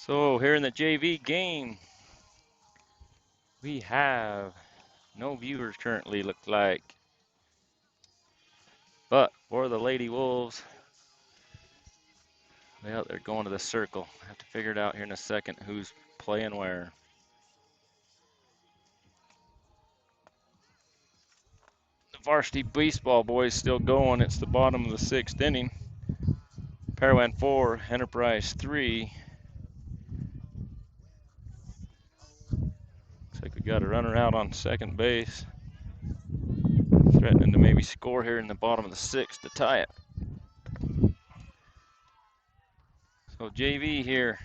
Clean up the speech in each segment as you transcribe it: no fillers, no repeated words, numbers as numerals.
So here in the JV game, we have no viewers currently, look like. But for the Lady Wolves, well, they're going to the circle. I have to figure it out here in a second who's playing where. The varsity baseball boys still going. It's the bottom of the sixth inning. Parowan 4, Enterprise 3. Looks like we got a runner out on second base. Threatening to maybe score here in the bottom of the sixth to tie it. So JV here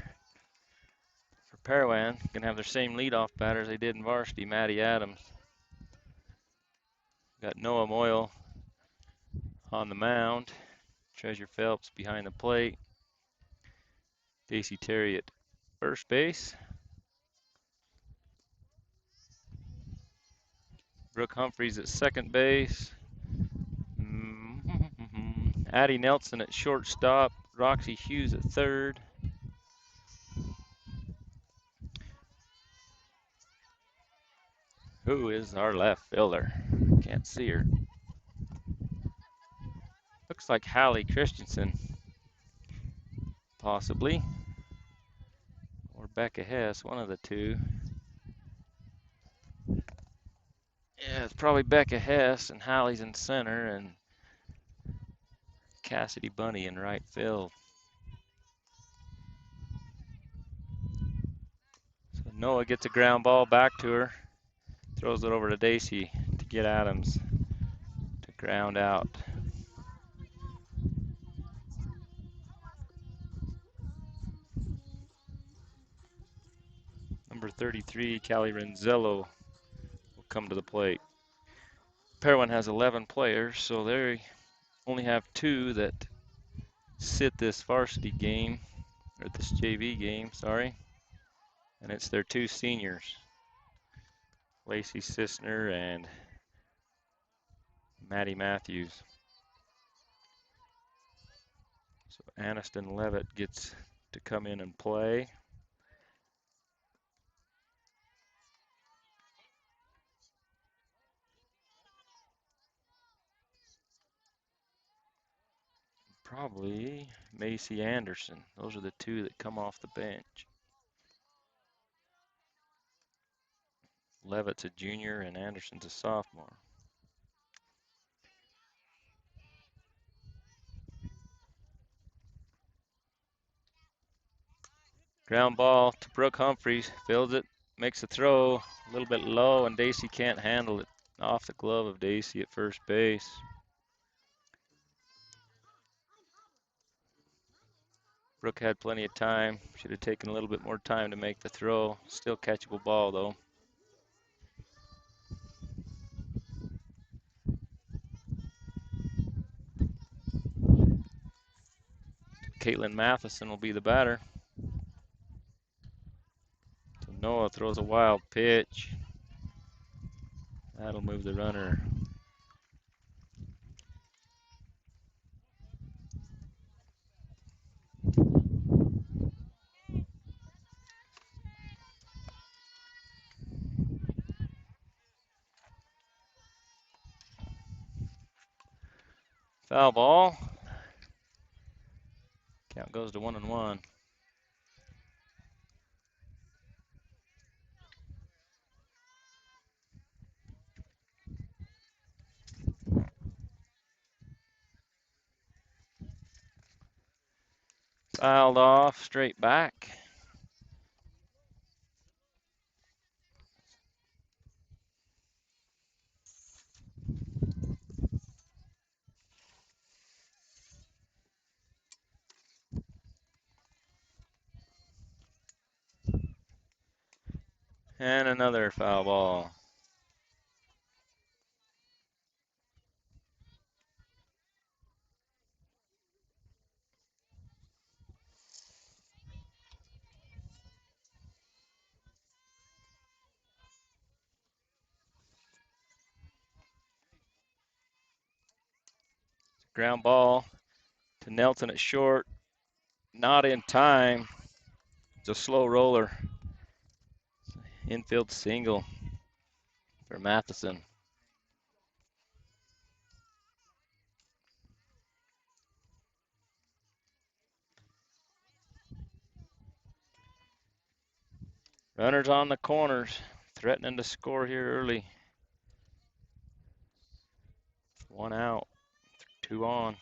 for Parowan. Gonna have their same leadoff batter as they did in varsity, Matty Adams. Got Noah Moyle on the mound. Treasure Phelps behind the plate. Daisy Terry at first base. Brooke Humphreys at second base. Addie Nelson at shortstop. Roxy Hughes at third. Who is our left fielder? Can't see her. Looks like Hallie Christensen, possibly. Or Becca Hess, one of the two. Yeah, it's probably Becca Hess, and Hallie's in center, and Cassidy Bunny in right field. So Noah gets a ground ball back to her. Throws it over to Daisy to get Adams to ground out. Number 33, Callie Renzello, will come to the plate. Parowan has 11 players, so they only have 2 that sit this varsity game, or this JV game, sorry. And it's their 2 seniors, Lacey Sisner and Maddie Matthews. So Aniston Levitt gets to come in and play. Probably Macy Anderson. Those are the 2 that come off the bench. Levitt's a junior and Anderson's a sophomore. Ground ball to Brooke Humphreys. Fields it, makes a throw a little bit low, and Daisy can't handle it. Off the glove of Daisy at first base. Brooke had plenty of time. Should have taken a little bit more time to make the throw. Still catchable ball, though. Caitlin Matheson will be the batter. So Noah throws a wild pitch. That'll move the runner. Foul ball. Count goes to 1-1. Fouled off, straight back. And another foul ball. Ground ball to Nelson at short. Not in time. It's a slow roller. Infield single for Matheson. Runners on the corners, threatening to score here early. One out, two on.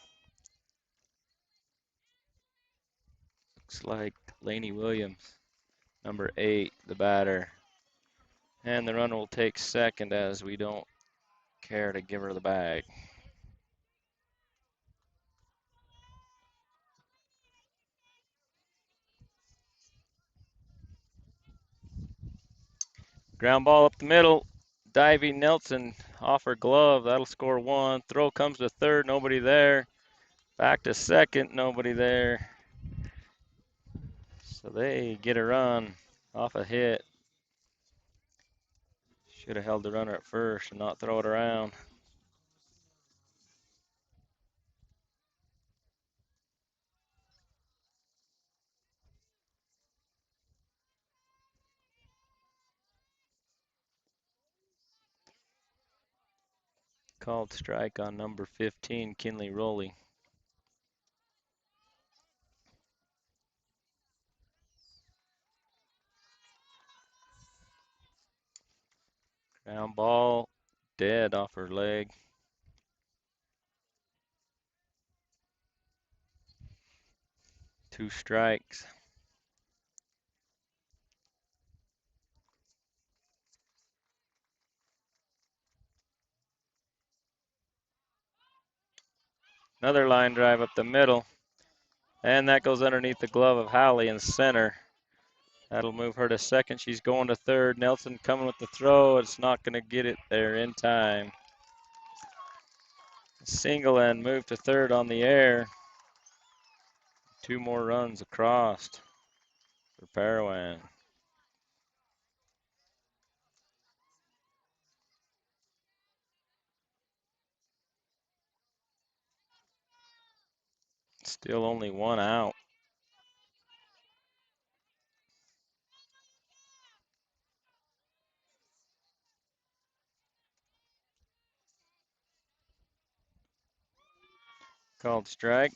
Looks like Laney Williams, number 8, the batter. And the runner will take second as we don't care to give her the bag. Ground ball up the middle. Diving Nelson off her glove. That'll score 1. Throw comes to third. Nobody there. Back to second. Nobody there. So they get a run off a hit. Should have held the runner at first and not throw it around. Called strike on number 15, Kinley Rowley. Ground ball, dead off her leg. Two strikes. Another line drive up the middle. And that goes underneath the glove of Howley in center. That'll move her to second. She's going to third. Nelson coming with the throw. It's not going to get it there in time. Single and move to third on the air. 2 more runs across for Parowan. Still only 1 out. Called strike.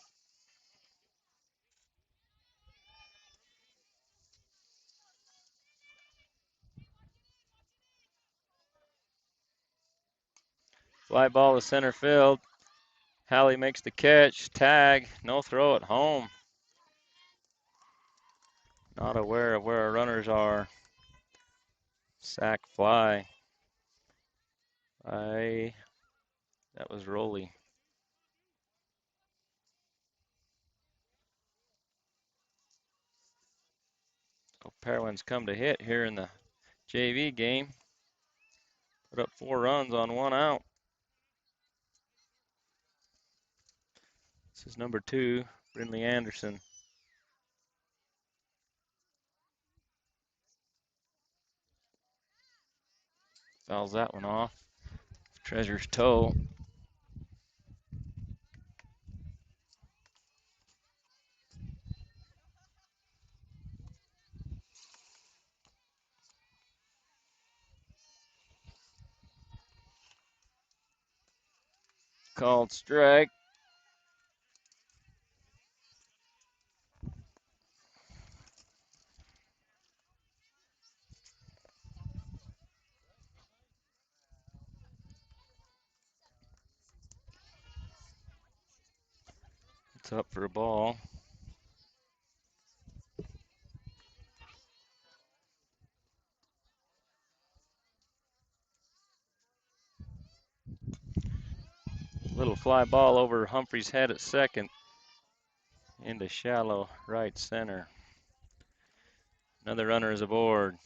Fly ball to center field. Halley makes the catch. Tag. No throw at home. Not aware of where our runners are. Sack fly. That was Rowley. So Parowan's come to hit here in the JV game. Put up 4 runs on 1 out. This is number 2, Brindley Anderson. Fouls that one off. Treasure's toe. Called strike. It's up for a ball. Little fly ball over Humphrey's head at second. Into shallow right center. Another runner is aboard.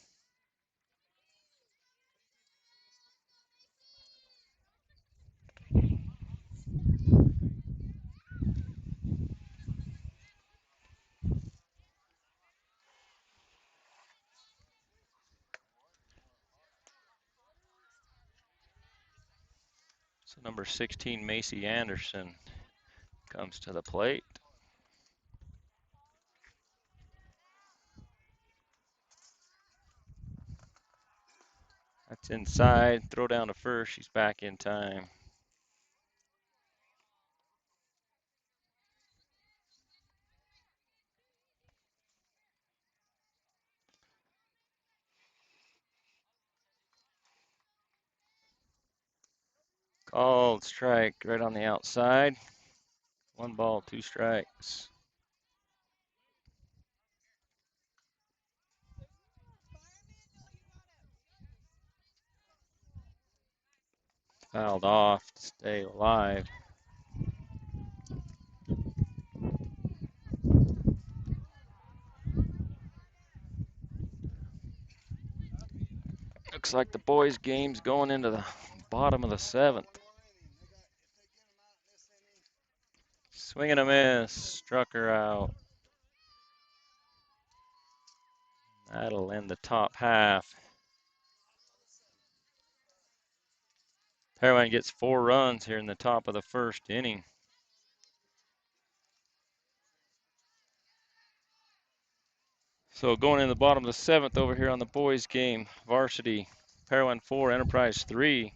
So number 16, Macy Anderson, comes to the plate. That's inside. Throw down to first. She's back in time. Called strike right on the outside. 1 ball, 2 strikes. Fouled off to stay alive. Looks like the boys' game's going into the bottom of the 7th. Swing and a miss. Struck her out. That'll end the top half. Parowan gets 4 runs here in the top of the 1st inning. So going in the bottom of the 7th over here on the boys' game, varsity, Parowan 4, Enterprise 3.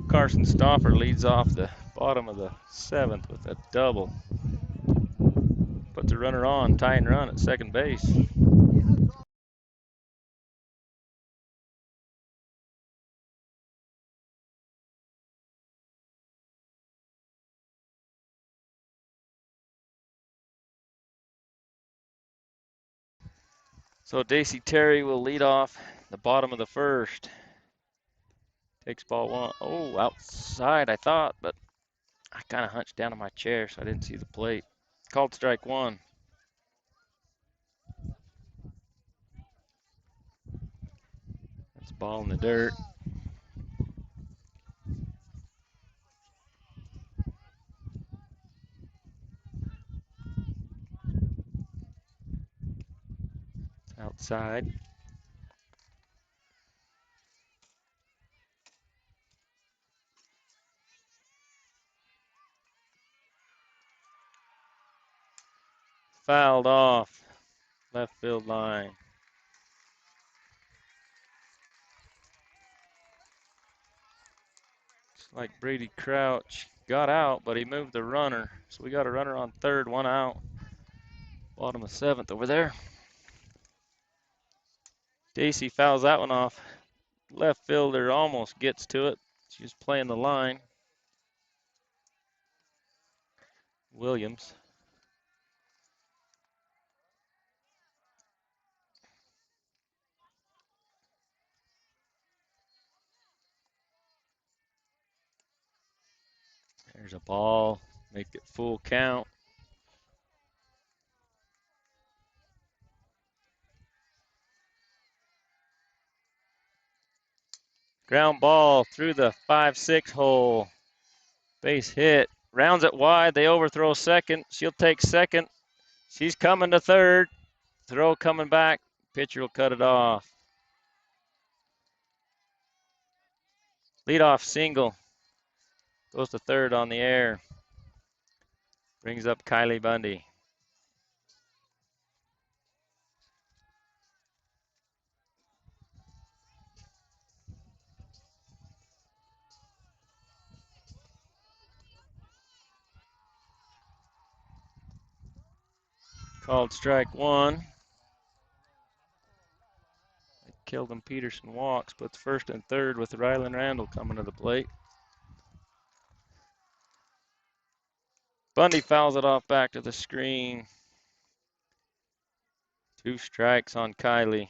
Carson Stauffer leads off the bottom of the 7th with a double. Puts a runner on, tying run at second base. So Daisy Terry will lead off the bottom of the 1st. Takes ball 1. Oh, outside I thought, but I kind of hunched down in my chair so I didn't see the plate. Called strike 1. That's ball in the dirt. Outside. Fouled off. Left field line. Looks like Brady Crouch got out, but he moved the runner. So we got a runner on third, 1 out. Bottom of 7th over there. Daisy fouls that one off. Left fielder almost gets to it. She's playing the line. Williams. There's a ball. Make it full count. Ground ball through the 5-6 hole. Base hit. Rounds it wide. They overthrow second. She'll take second. She's coming to third. Throw coming back. Pitcher will cut it off. Leadoff single. Goes to third on the air. Brings up Kylie Bundy. Called strike one. Keldon Peterson walks, puts first and third with Rylan Randall coming to the plate. Bundy fouls it off back to the screen. 2 strikes on Kylie.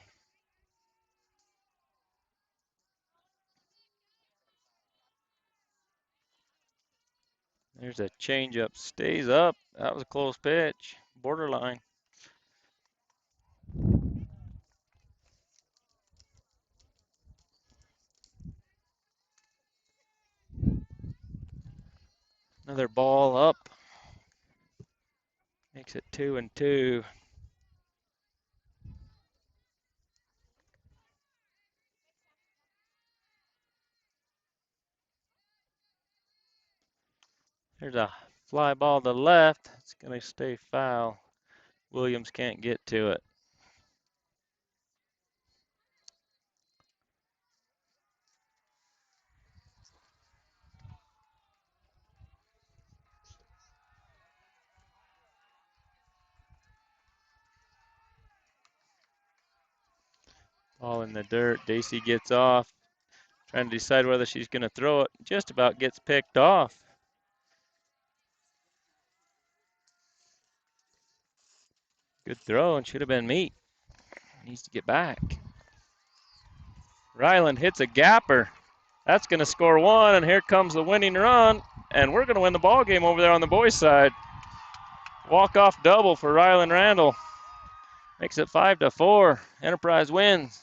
There's a changeup. Stays up. That was a close pitch. Borderline. Another ball up. Makes it 2-2. There's a fly ball to left. It's going to stay foul. Williams can't get to it. Ball in the dirt. Daisy gets off. Trying to decide whether she's going to throw it. Just about gets picked off. Good throw and should have been meat. Needs to get back. Ryland hits a gapper. That's going to score one, and here comes the winning run, and we're going to win the ball game over there on the boys' side. Walk-off double for Ryland Randall. Makes it 5-4. Enterprise wins.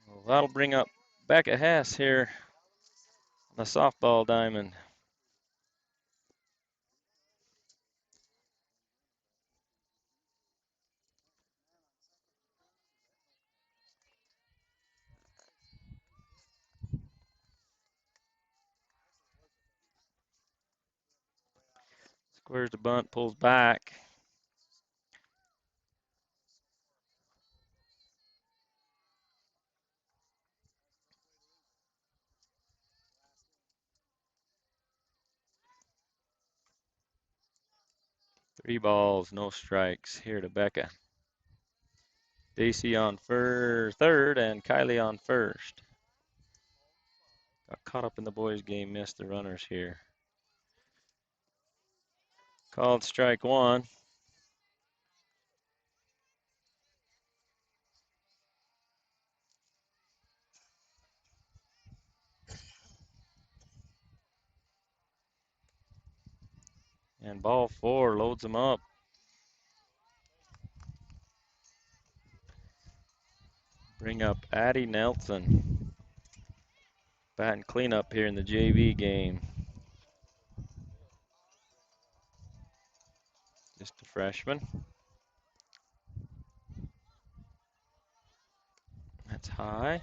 Well, that'll bring up Becca Hess here on the softball diamond. Squares the bunt, pulls back. Three balls, no strikes here to Becca. Daisy on third and Kylie on first. Got caught up in the boys' game, missed the runners here. Called strike one. And ball 4 loads them up. Bring up Addie Nelson. Batting cleanup here in the JV game. Just a freshman. That's high.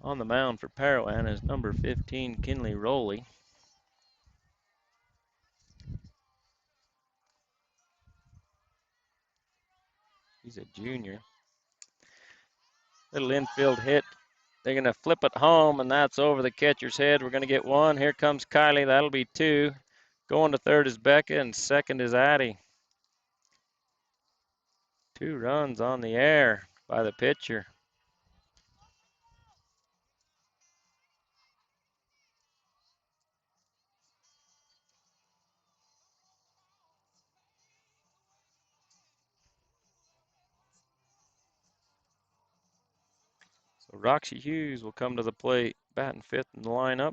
On the mound for Parowan is number 15, Kinley Rowley. He's a junior. Little infield hit. They're going to flip it home, and that's over the catcher's head. We're going to get one. Here comes Kylie. That'll be 2. Going to third is Becca, and second is Addie. 2 runs on the air by the pitcher. So Roxy Hughes will come to the plate, batting 5th in the lineup.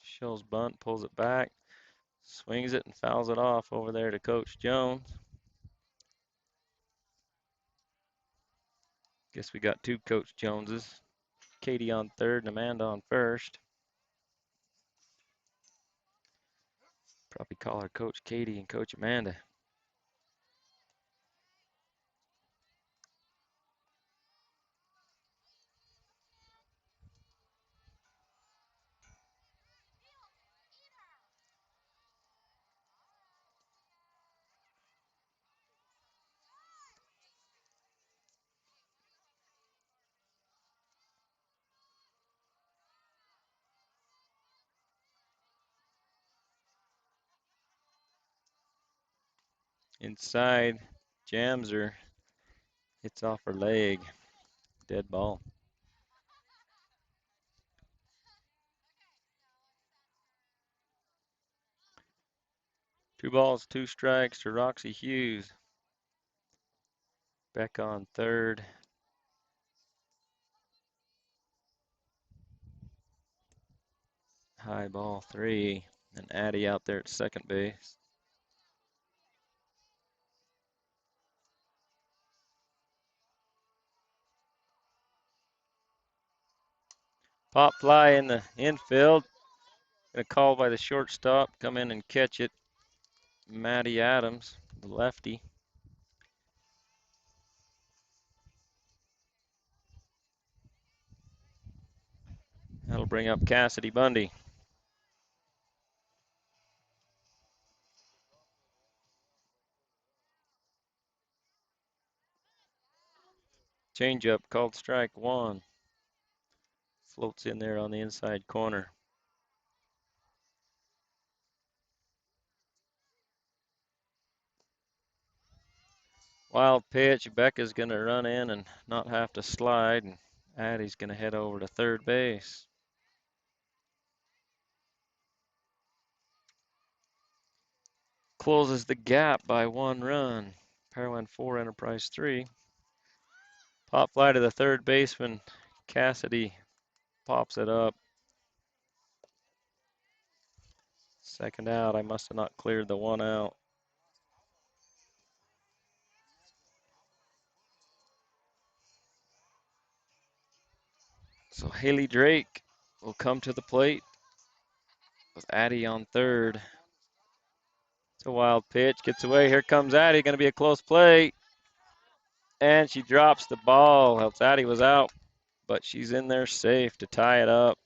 Shows bunt, pulls it back, swings it and fouls it off over there to Coach Jones. Guess we got 2 Coach Joneses. Katie on third and Amanda on first. Probably call her Coach Katie and Coach Amanda. Inside, jams her, hits off her leg. Dead ball. 2 balls, 2 strikes to Roxy Hughes. Back on third. High ball 3. And Addie out there at second base. Pop fly in the infield. Gonna call by the shortstop. Come in and catch it. Matty Adams, the lefty. That'll bring up Cassidy Bundy. Changeup called strike 1. Floats in there on the inside corner. Wild pitch. Becca's going to run in and not have to slide. And Addie's going to head over to third base. Closes the gap by 1 run. Parowan 4, Enterprise 3. Pop fly to the third baseman. Cassidy pops it up. Second out. I must have not cleared the 1 out. So Haley Drake will come to the plate with Addie on third. It's a wild pitch. Gets away. Here comes Addie. Going to be a close play. And she drops the ball. Helps Addie was out, but she's in there safe to tie it up.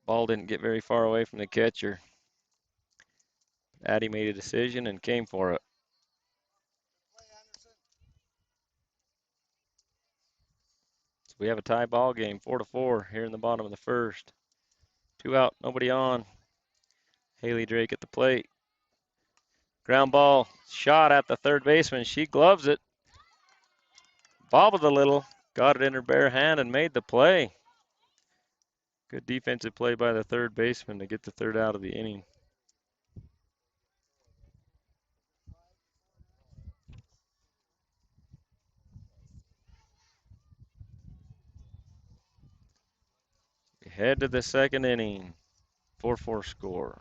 Ball didn't get very far away from the catcher. Addie made a decision and came for it. So we have a tie ball game, 4-4 here in the bottom of the first. 2 out, nobody on. Haley Drake at the plate. Ground ball shot at the third baseman. She gloves it. Bobbled a little, got it in her bare hand and made the play. Good defensive play by the third baseman to get the third out of the inning. We head to the second inning. 4-4 score.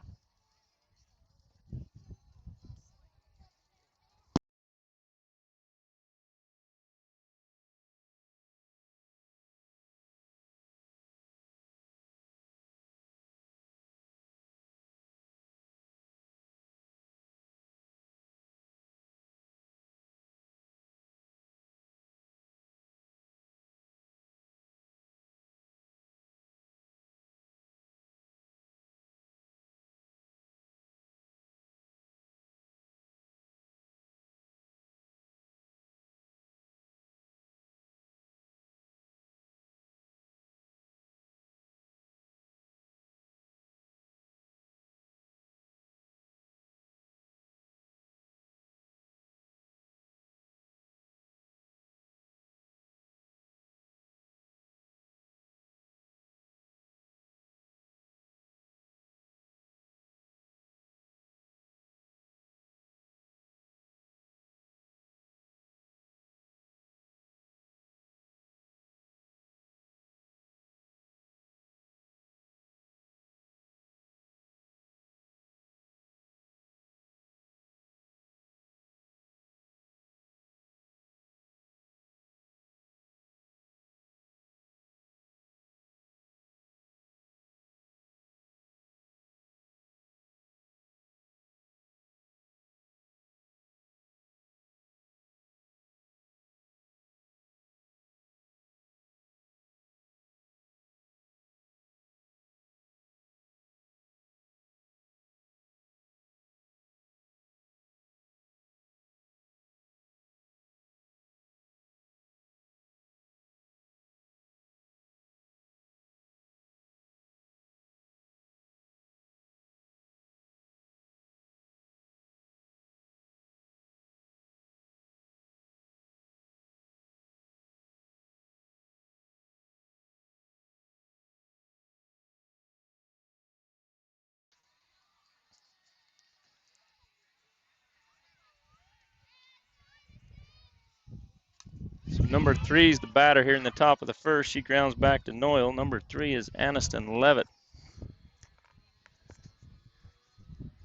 Number 3 is the batter here in the top of the first. She grounds back to Noyle. Number 3 is Aniston Levitt.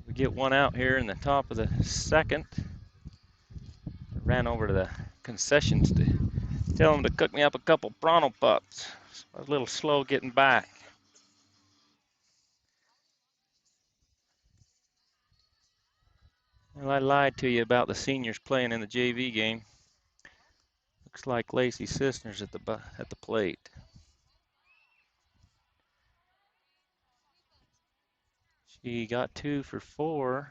We get one out here in the top of the second. I ran over to the concessions to tell them to cook me up a couple Bronto pups. I was a little slow getting back. Well, I lied to you about the seniors playing in the JV game. Looks like Lacey Sisner's at the plate. She got 2 for 4.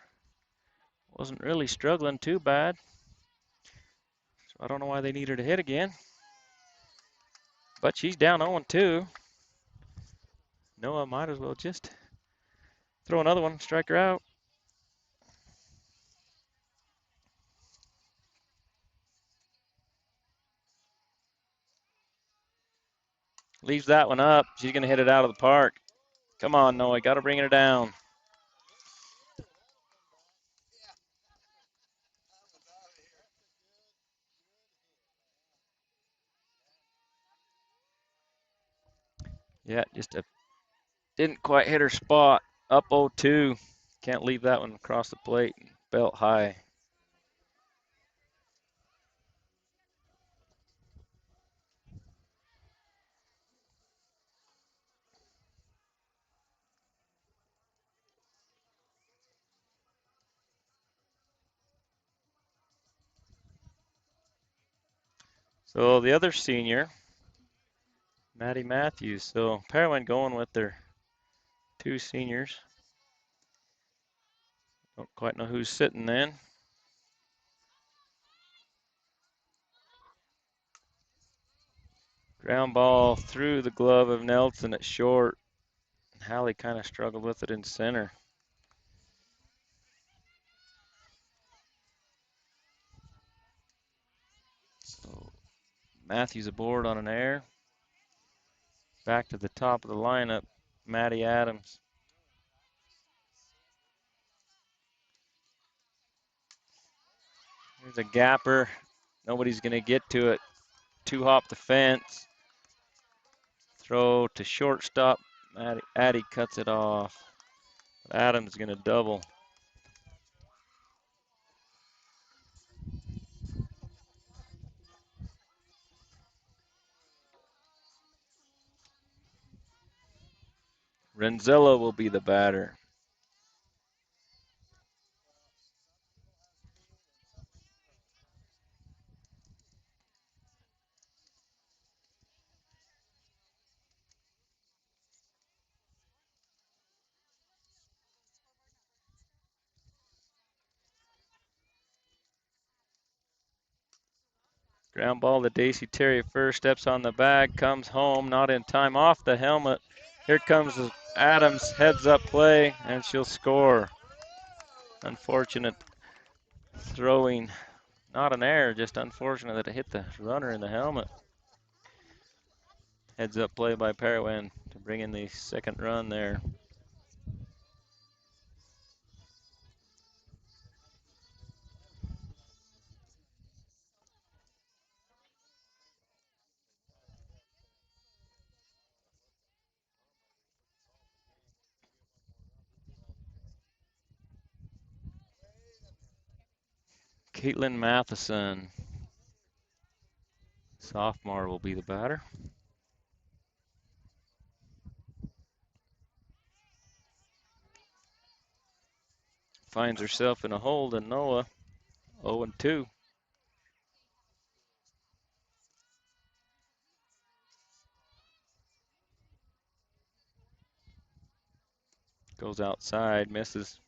Wasn't really struggling too bad. So I don't know why they need her to hit again. But she's down 0-2. Noah might as well just throw another one, strike her out. Leaves that one up. She's going to hit it out of the park. Come on, Noah. Got to bring her down. Yeah, didn't quite hit her spot. Up 0-2. Can't leave that one across the plate. Belt high. So the other senior, Maddie Matthews. So Parowan going with their 2 seniors. Don't quite know who's sitting then. Ground ball through the glove of Nelson at short. Hallie kind of struggled with it in center. So Matthews aboard on an air. Back to the top of the lineup, Maddie Adams. There's a gapper. Nobody's going to get to it. 2-hop the fence. Throw to shortstop. Addie cuts it off. Adams going to double. Renzella will be the batter. Ground ball to Daisy Terry first, steps on the bag, comes home, not in time, off the helmet. Here comes Adams, heads up play, and she'll score. Unfortunate throwing, not an error, just unfortunate that it hit the runner in the helmet. Heads up play by Parowan to bring in the second run there. Caitlin Matheson, sophomore, will be the batter. Finds herself in a hole to Noah, 0-2. Goes outside, misses.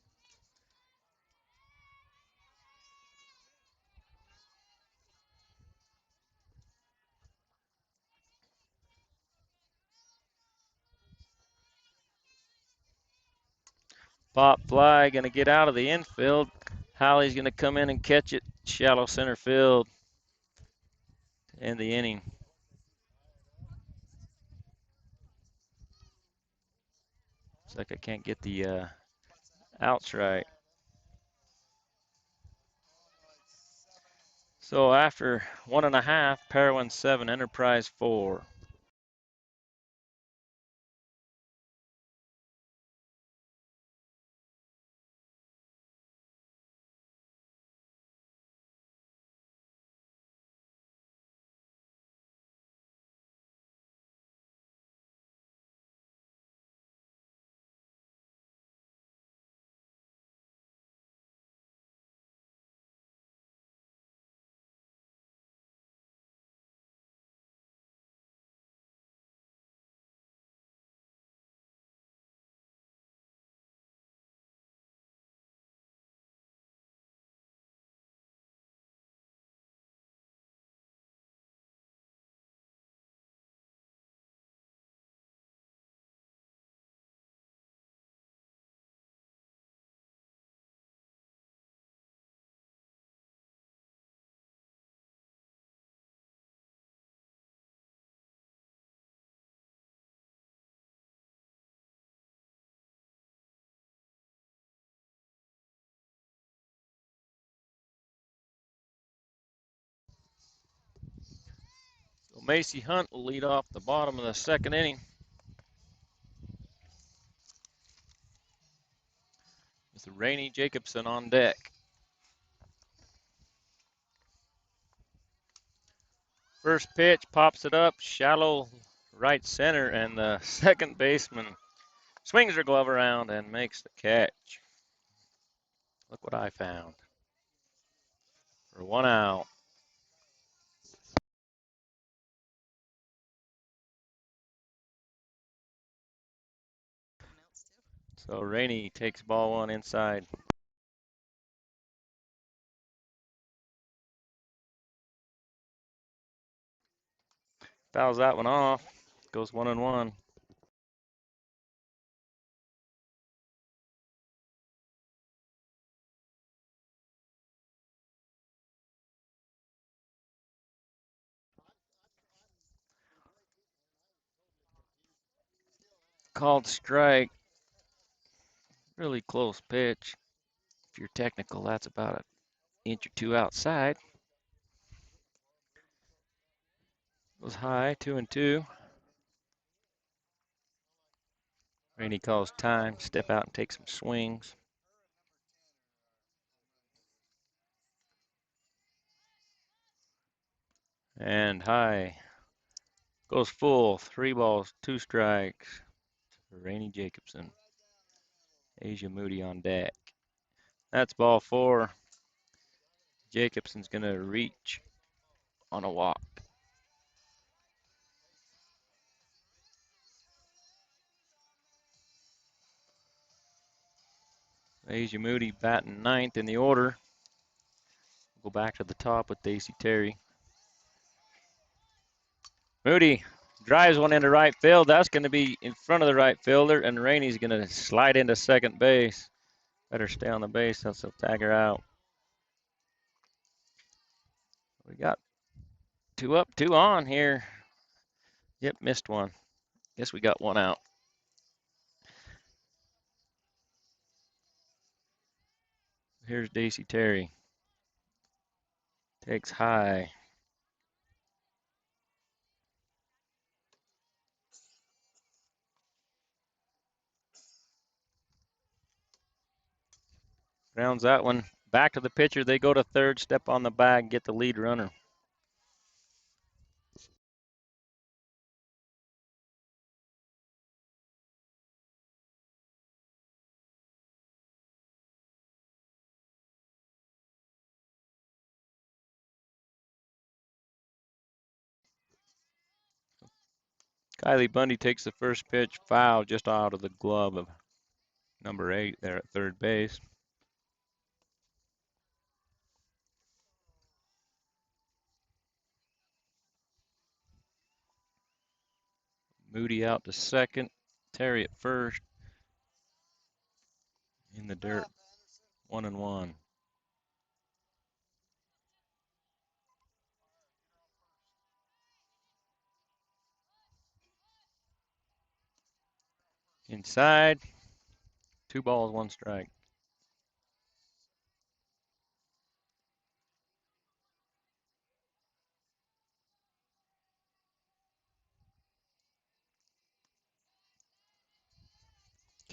Pop fly, going to get out of the infield. Hallie's going to come in and catch it. Shallow center field to end the inning. Looks like I can't get the outs right. So after 1.5, Parowan 7, Enterprise 4. So Macy Hunt will lead off the bottom of the second inning with Rainey Jacobson on deck. First pitch, pops it up, shallow right center, and the second baseman swings her glove around and makes the catch. Look what I found. For 1 out. So Rainey takes ball 1 inside. Fouls that one off. Goes 1-1. Called strike. Really close pitch. If you're technical, that's about an inch or two outside. Goes high, 2-2. Rainey calls time, step out and take some swings. And high. Goes full, 3 balls, 2 strikes. Rainey Jacobson. Asia Moody on deck. That's ball 4. Jacobson's going to reach on a walk. Asia Moody batting 9th in the order. Go back to the top with Daisy Terry. Moody drives one into right field. That's going to be in front of the right fielder, and Rainey's going to slide into second base. Better stay on the base, else they'll tag her out. We got 2 up, 2 on here. Yep, missed one. Guess we got 1 out. Here's Daisy Terry. Takes high. Grounds that one. Back to the pitcher. They go to third, step on the bag, get the lead runner. Kylie Bundy takes the first pitch, foul just out of the glove of number 8 there at third base. Moody out to second. Terry at first. In the dirt. 1-1. Inside. 2 balls, 1 strike.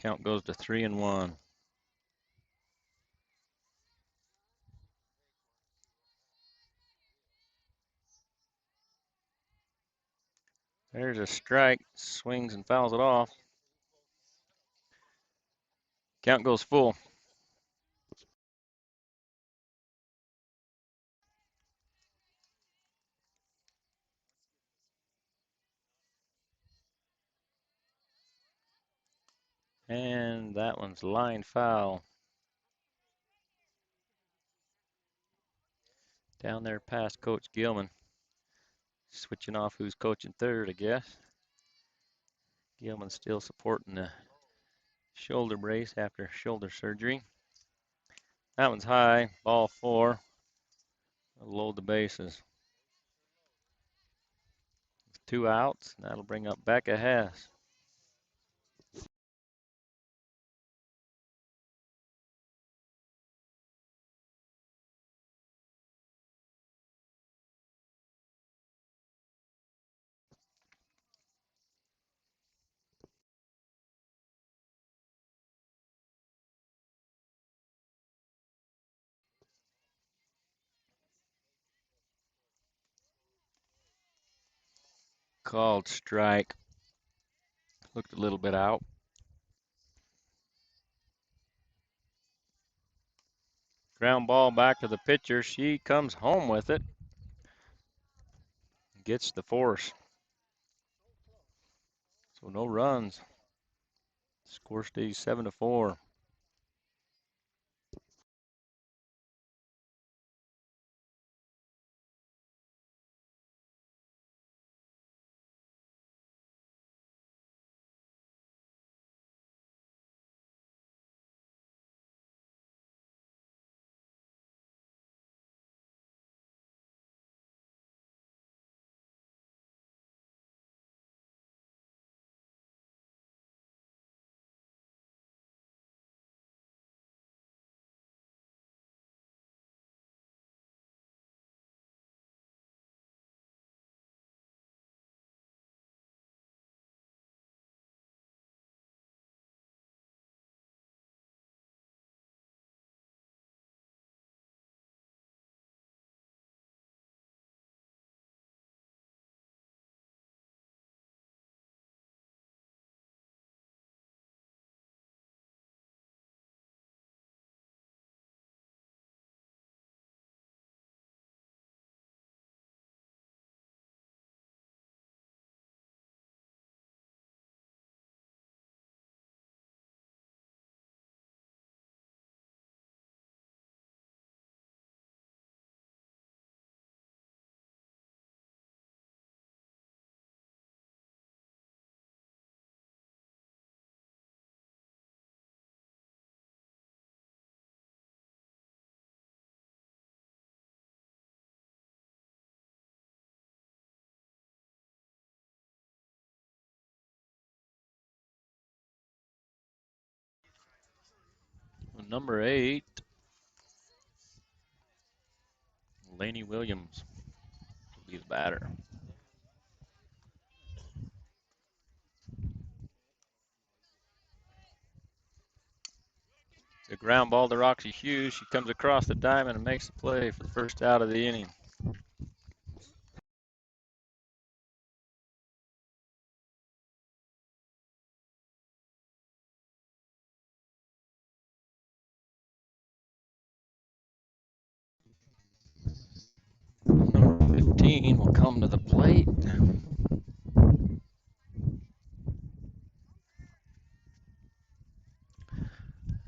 Count goes to 3-1. There's a strike, swings and fouls it off. Count goes full. And that one's line foul. Down there past Coach Gilman. Switching off who's coaching third, I guess. Gilman's still supporting the shoulder brace after shoulder surgery. That one's high, ball 4. Load the bases. 2 outs, that'll bring up Becca Hess. Called strike. Looked a little bit out. Ground ball back to the pitcher. She comes home with it. Gets the force. So no runs. Score stays 7-4. Number 8, Laney Williams will be the batter. It's a ground ball to Roxy Hughes. She comes across the diamond and makes the play for the first out of the inning. Number 15 will come to the plate.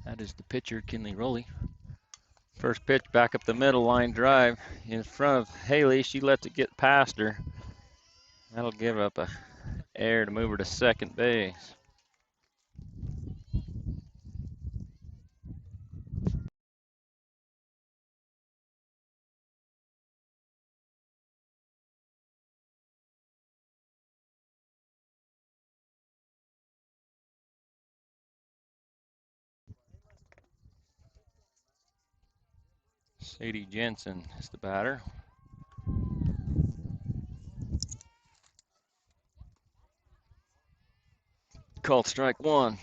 That is the pitcher, Kinley Rowley. First pitch back up the middle, line drive in front of Haley. She lets it get past her. That'll give up a error to move her to second base. Sadie Jensen is the batter. Called strike 1.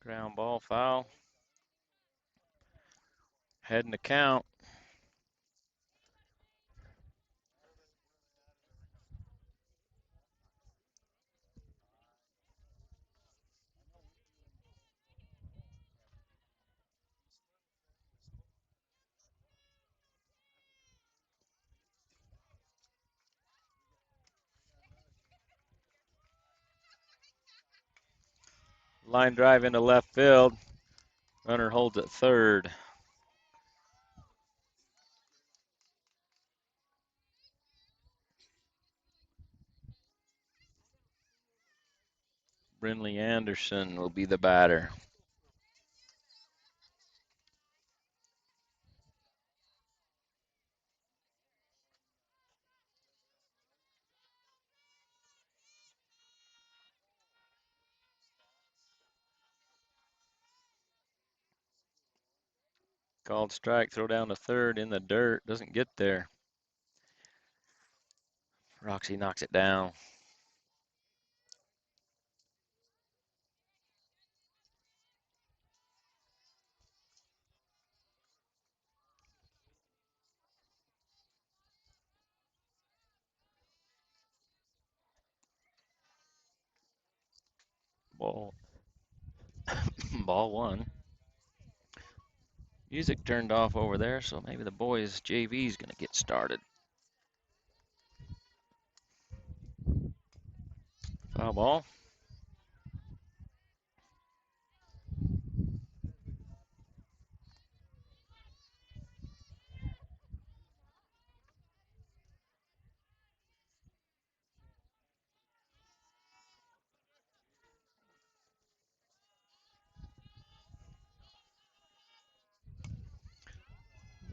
Ground ball foul. Heading to count. Line drive into left field. Runner holds at third. Brinley Anderson will be the batter. Called strike, throw down to third in the dirt. Doesn't get there. Roxy knocks it down. Ball, ball one. Music turned off over there, so maybe the boys JV is going to get started. Foul ball.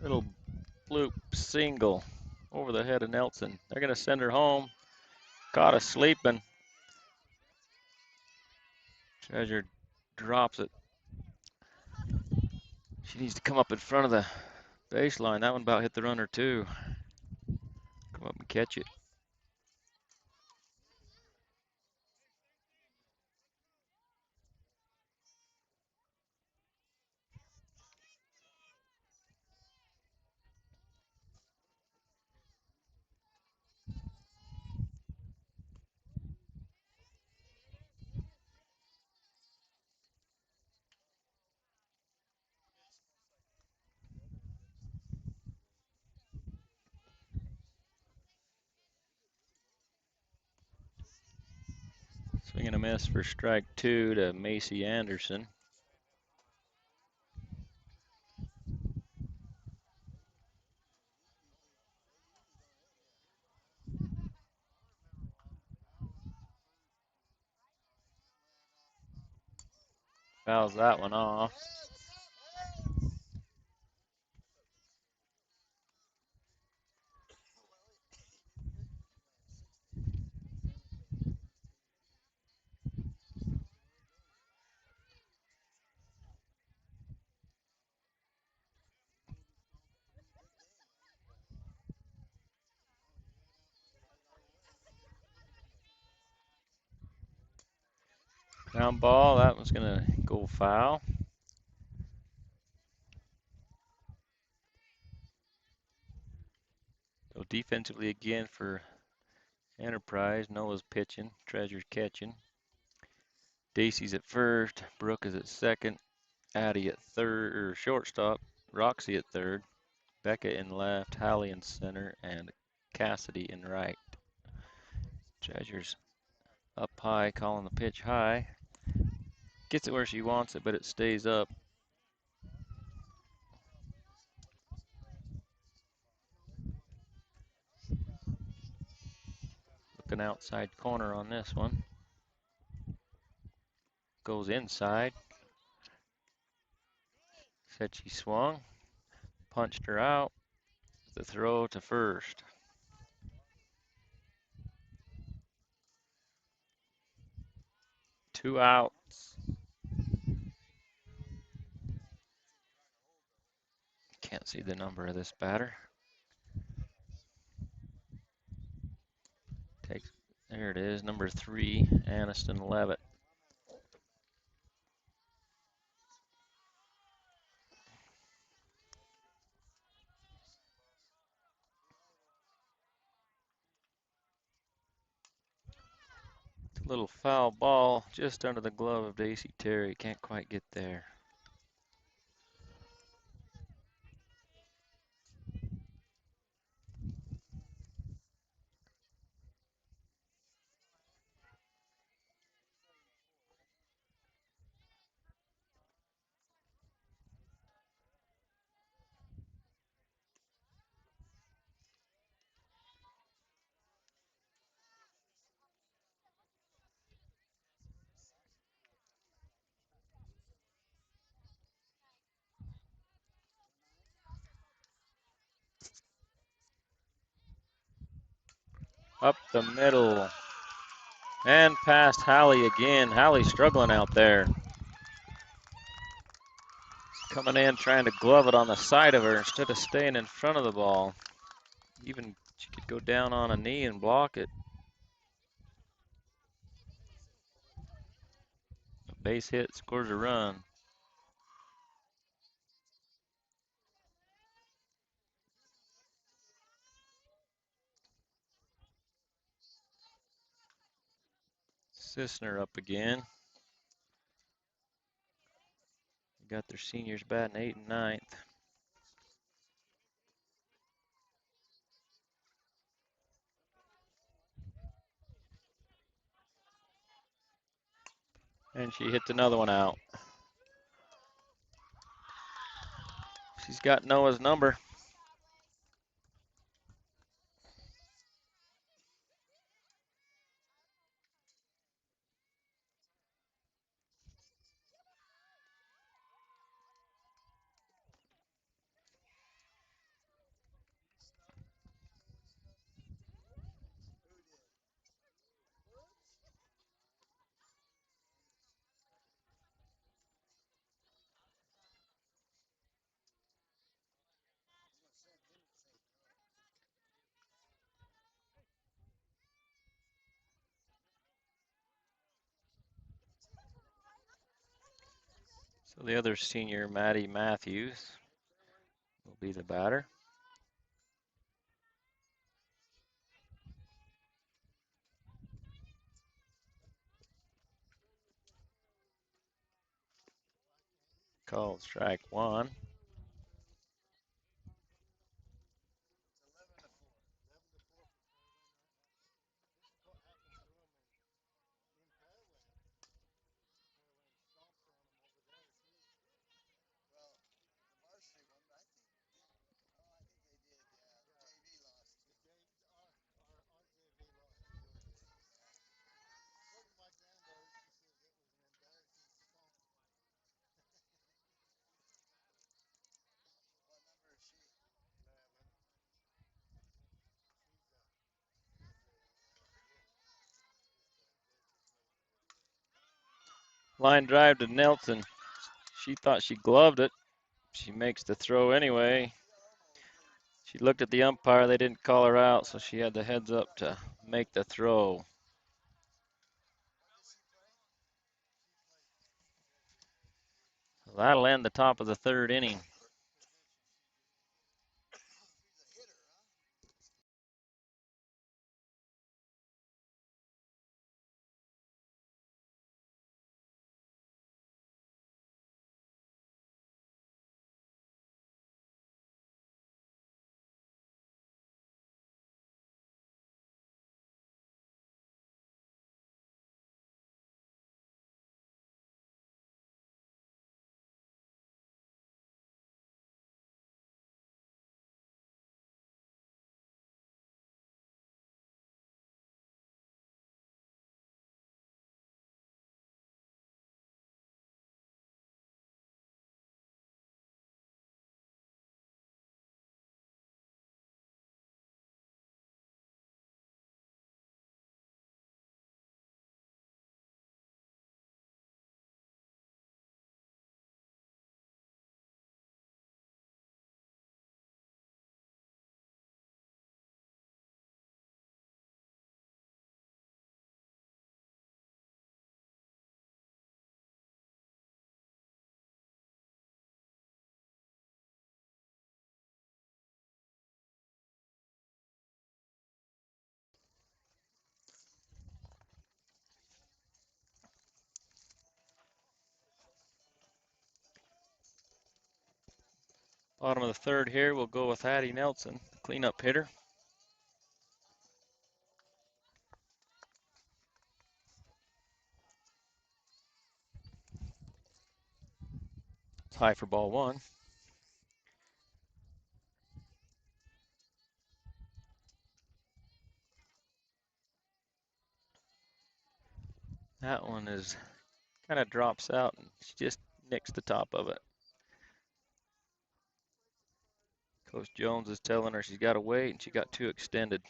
Little bloop single over the head of Nelson. They're going to send her home. Caught us sleeping. Treasure drops it. She needs to come up in front of the baseline. That one about hit the runner too. Come up and catch it. Swing and a miss for strike two to Macy Anderson. Fouls that one off. Ground ball, that one's going to go foul. So defensively again for Enterprise. Noah's pitching, Treasure's catching. Dacey's at first, Brooke is at second, Addie at third, or shortstop, Roxy at third, Becca in left, Hallie in center, and Cassidy in right. Treasure's up high, calling the pitch high. Gets it where she wants it, but it stays up. Looking outside corner on this one. Goes inside. Said she swung. Punched her out. The throw to first. Two outs. Can't see the number of this batter. Takes, there it is, number 3, Aniston Levitt. Little foul ball just under the glove of Daisy Terry. Can't quite get there. Up the middle. And past Hallie again. Hallie struggling out there. Coming in trying to glove it on the side of her instead of staying in front of the ball. Even she could go down on a knee and block it. A base hit scores a run. Sisner up again. Got their seniors batting 8th and 9th. And she hits another one out. She's got Noah's number. So the other senior, Maddie Matthews, will be the batter. Called strike one. Line drive to Nelson. She thought she gloved it. She makes the throw anyway. She looked at the umpire. They didn't call her out, so she had the heads up to make the throw. That'll end the top of the 3rd inning. Bottom of the third here, we'll go with Addie Nelson, cleanup hitter. It's high for ball one. That one is kind of drops out and she just nicks the top of it. Coach Jones is telling her she's got to wait and she got too extended.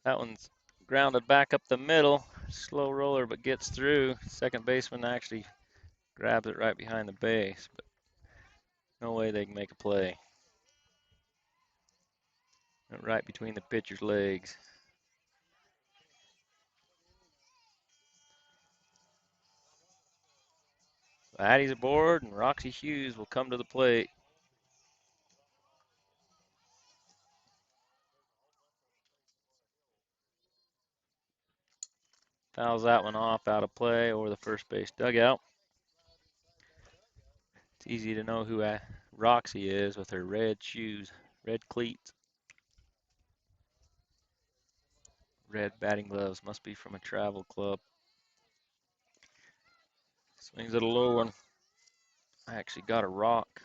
That one's grounded back up the middle. Slow roller, but gets through. Second baseman actually grabs it right behind the base, but no way they can make a play. Right between the pitcher's legs. Addie's aboard, and Roxy Hughes will come to the plate. Fouls that one off out of play over the first base dugout. It's easy to know who Roxy is with her red shoes, red cleats, red batting gloves. Must be from a travel club. Swings at a low one. I actually got a rock.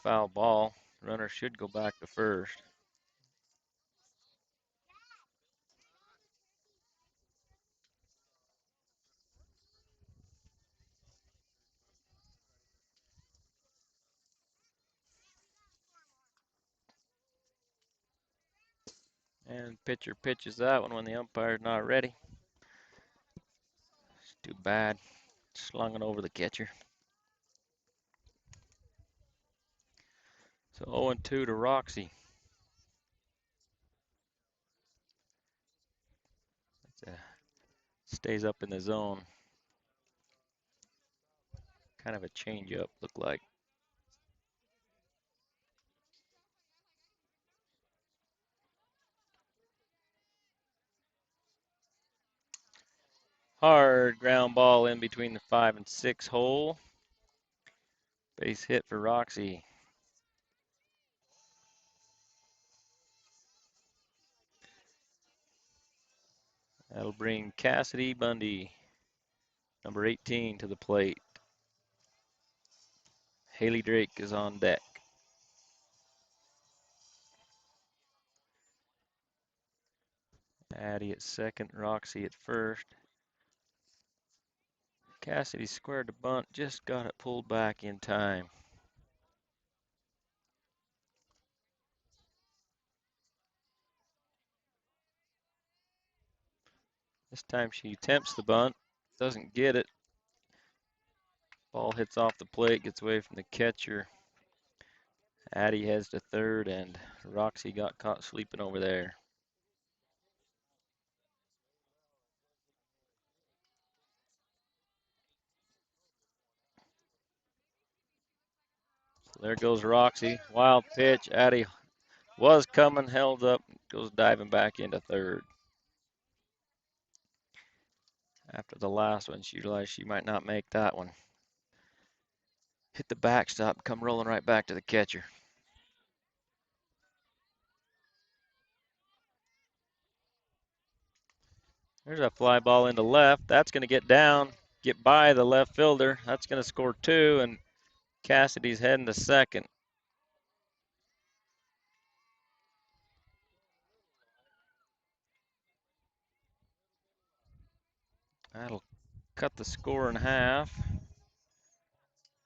Foul ball. Runner should go back to first. And pitcher pitches that one when the umpire's not ready. It's too bad. Slung it over the catcher. So 0-2 to Roxy. Stays up in the zone. Kind of a changeup, look like. Hard ground ball in between the 5 and 6 hole. Base hit for Roxy. That'll bring Cassidy Bundy, number 18, to the plate. Haley Drake is on deck. Addie at second, Roxy at first. Cassidy squared the bunt, just got it pulled back in time. This time she attempts the bunt, doesn't get it. Ball hits off the plate, gets away from the catcher. Addie heads to third, and Roxy got caught sleeping over there. So there goes Roxy. Wild pitch. Addie was coming, held up, goes diving back into third. After the last one, she realized she might not make that one. Hit the backstop, come rolling right back to the catcher. There's a fly ball into left. That's going to get down, get by the left fielder. That's going to score two, and Cassidy's heading to second. That'll cut the score in half.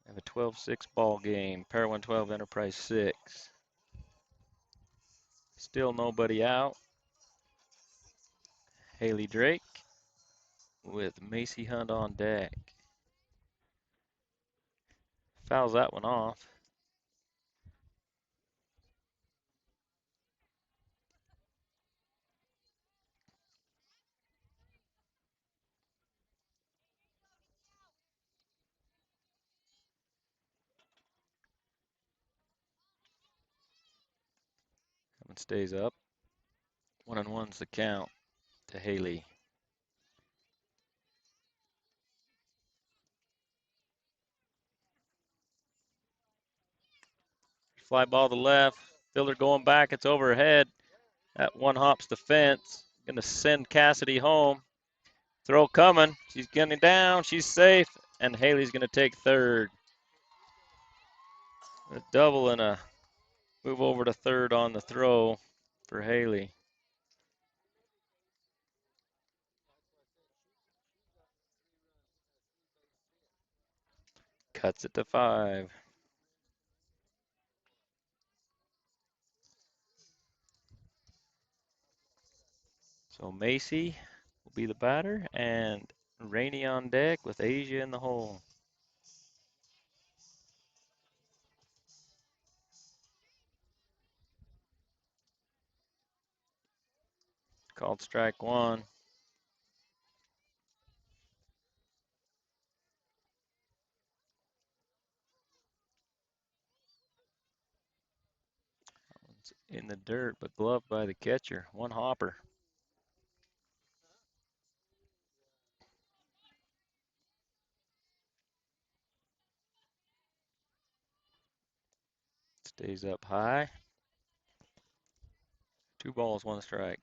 Have a 12-6 ball game. Parowan 12, Enterprise 6. Still nobody out. Haley Drake with Macy Hunt on deck. Fouls that one off. That one stays up. 1-1's the count to Haley. Fly ball to the left. Fielder going back. It's over her head. That one hops the fence. Going to send Cassidy home. Throw coming. She's getting down. She's safe. And Haley's going to take third. A double and a move over to third on the throw for Haley. Cuts it to 5. So Macy will be the batter, and Rainey on deck with Asia in the hole. Called strike 1. It's in the dirt, but gloved by the catcher. One hopper. Stays up high. 2 balls, 1 strike.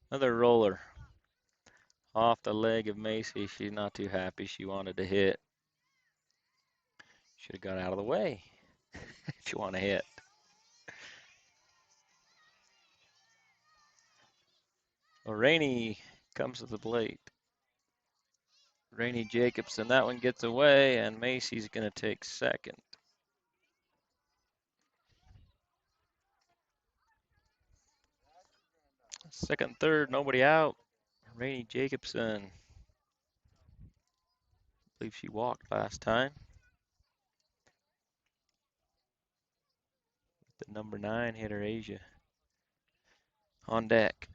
Another roller. Off the leg of Macy. She's not too happy. She wanted to hit. Should have got out of the way if you want to hit. Well, Rainey comes to the plate. Rainey Jacobson. That one gets away, and Macy's going to take second. Second, third, nobody out. Rainey Jacobson. I believe she walked last time. The number 9 hitter, Asia, on deck.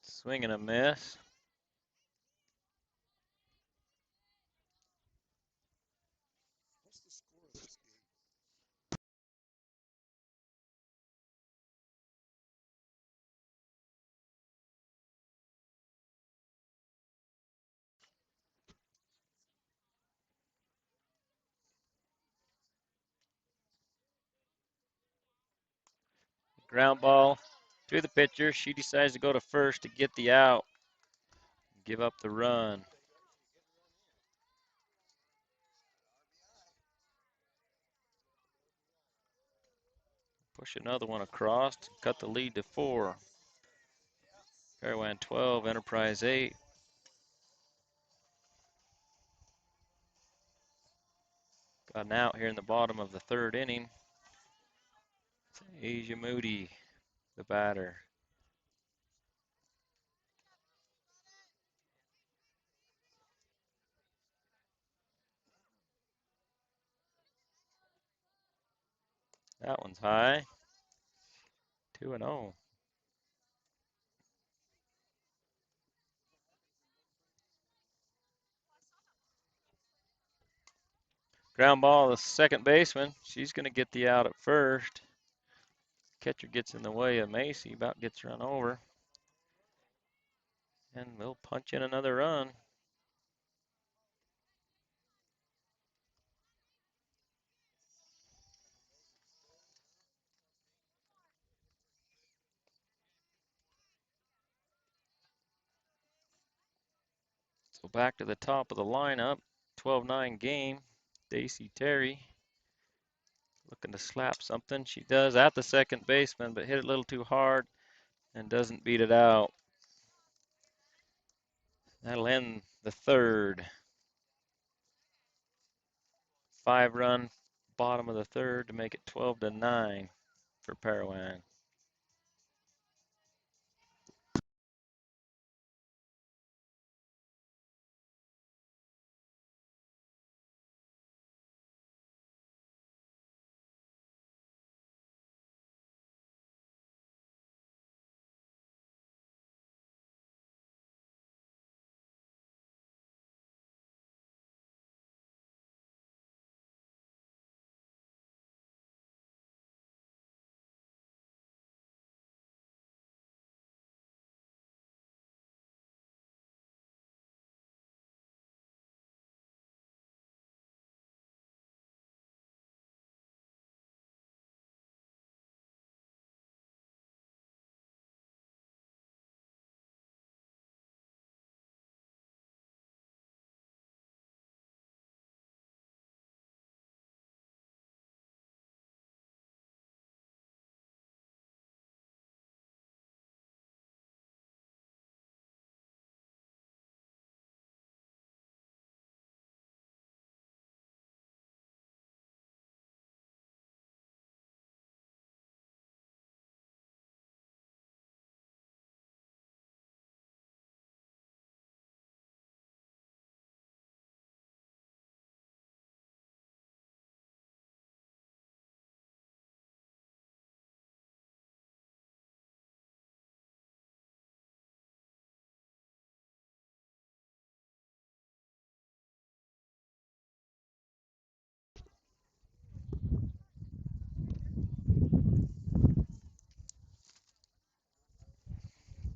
Swing and a miss. Ground ball to the pitcher. She decides to go to first to get the out. Give up the run. Push another one across. Cut the lead to 4. Parowan 12, Enterprise 8. Got an out here in the bottom of the 3rd inning. It's Asia Moody, the batter. That one's high. 2-0. Ground ball to the second baseman. She's going to get the out at first. Catcher gets in the way of Macy, about gets run over. And we'll punch in another run. So back to the top of the lineup. 12-9 game. Daisy Terry looking to slap something. She does at the second baseman, but hit it a little too hard and doesn't beat it out. That'll end the 3rd. 5-run bottom of the 3rd to make it 12-9 for Parowan.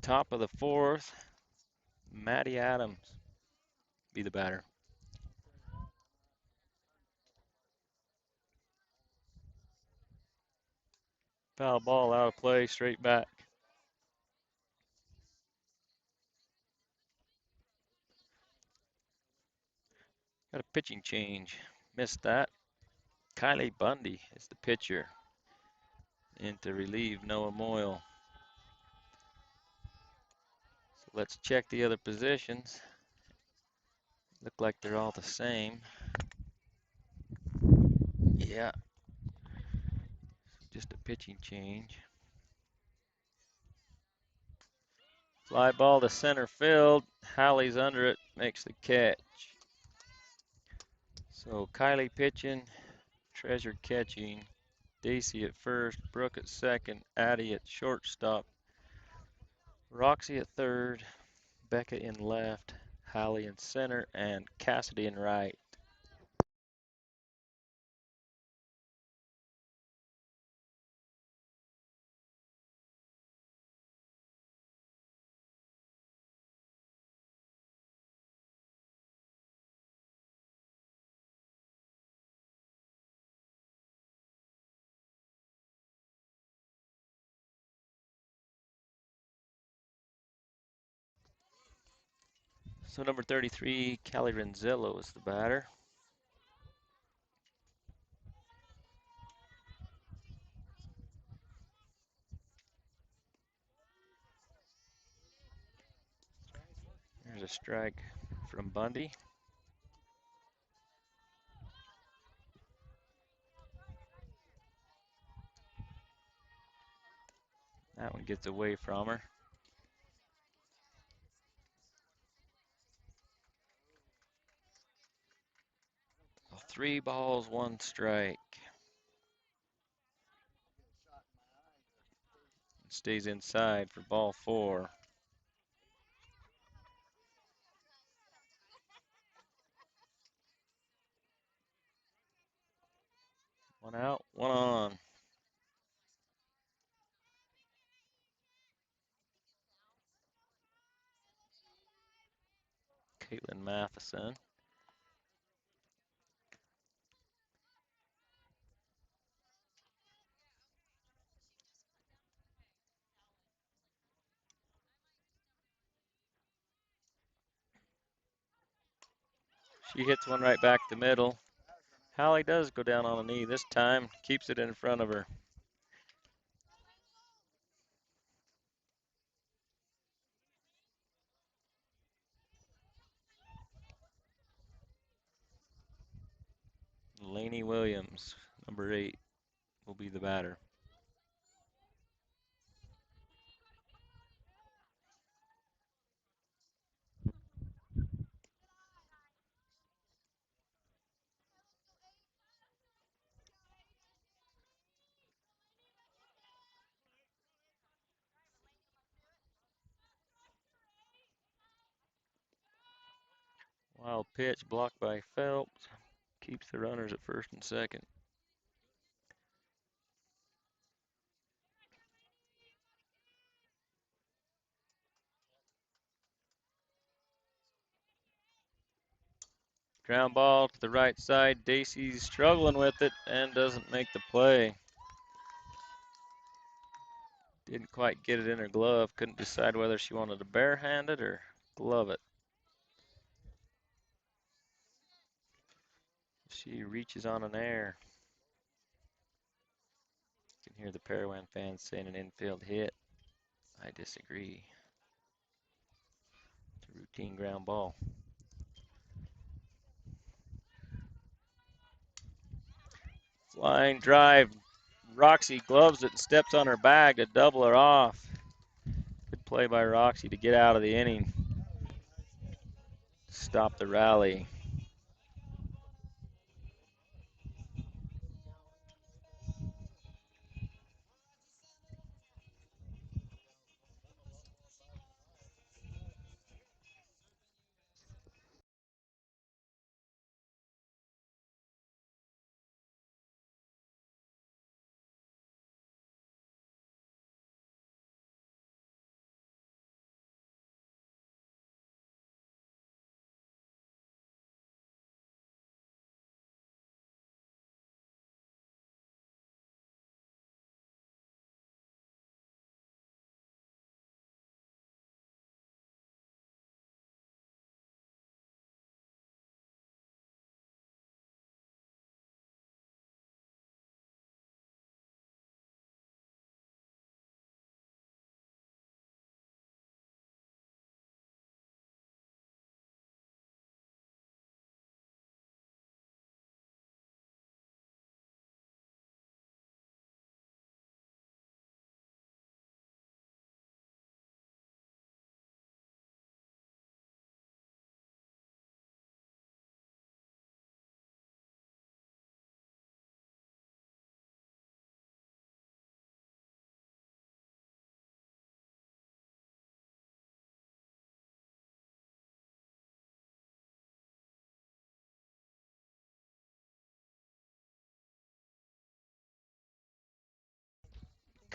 Top of the fourth, Matty Adams be the batter. Foul ball out of play, straight back. Got a pitching change. Missed that. Kylie Bundy is the pitcher in to relieve Noah Moyle. So let's check the other positions. Look like they're all the same. Yeah, just a pitching change. Fly ball to center field. Hallie's under it, makes the catch. So Kylie pitching, Treasure catching, Daisy at first, Brooke at second, Addie at shortstop, Roxy at third, Becca in left, Hallie in center, and Cassidy in right. So number 33, Callie Renzello is the batter. There's a strike from Bundy. That one gets away from her. So 3 balls, 1 strike. Stays inside for ball 4. One out, one on. Caitlin Matheson. She hits one right back the middle. Hallie does go down on a knee this time, keeps it in front of her. Lainey Williams, number 8, will be the batter. Wild pitch blocked by Phelps. Keeps the runners at first and second. Ground ball to the right side. Dacey's struggling with it and doesn't make the play. Didn't quite get it in her glove. Couldn't decide whether she wanted to barehand it or glove it. She reaches on an air. You can hear the Parowan fans saying an infield hit. I disagree. It's a routine ground ball. Flying drive. Roxy gloves it and steps on her bag to double her off. Good play by Roxy to get out of the inning. Stop the rally.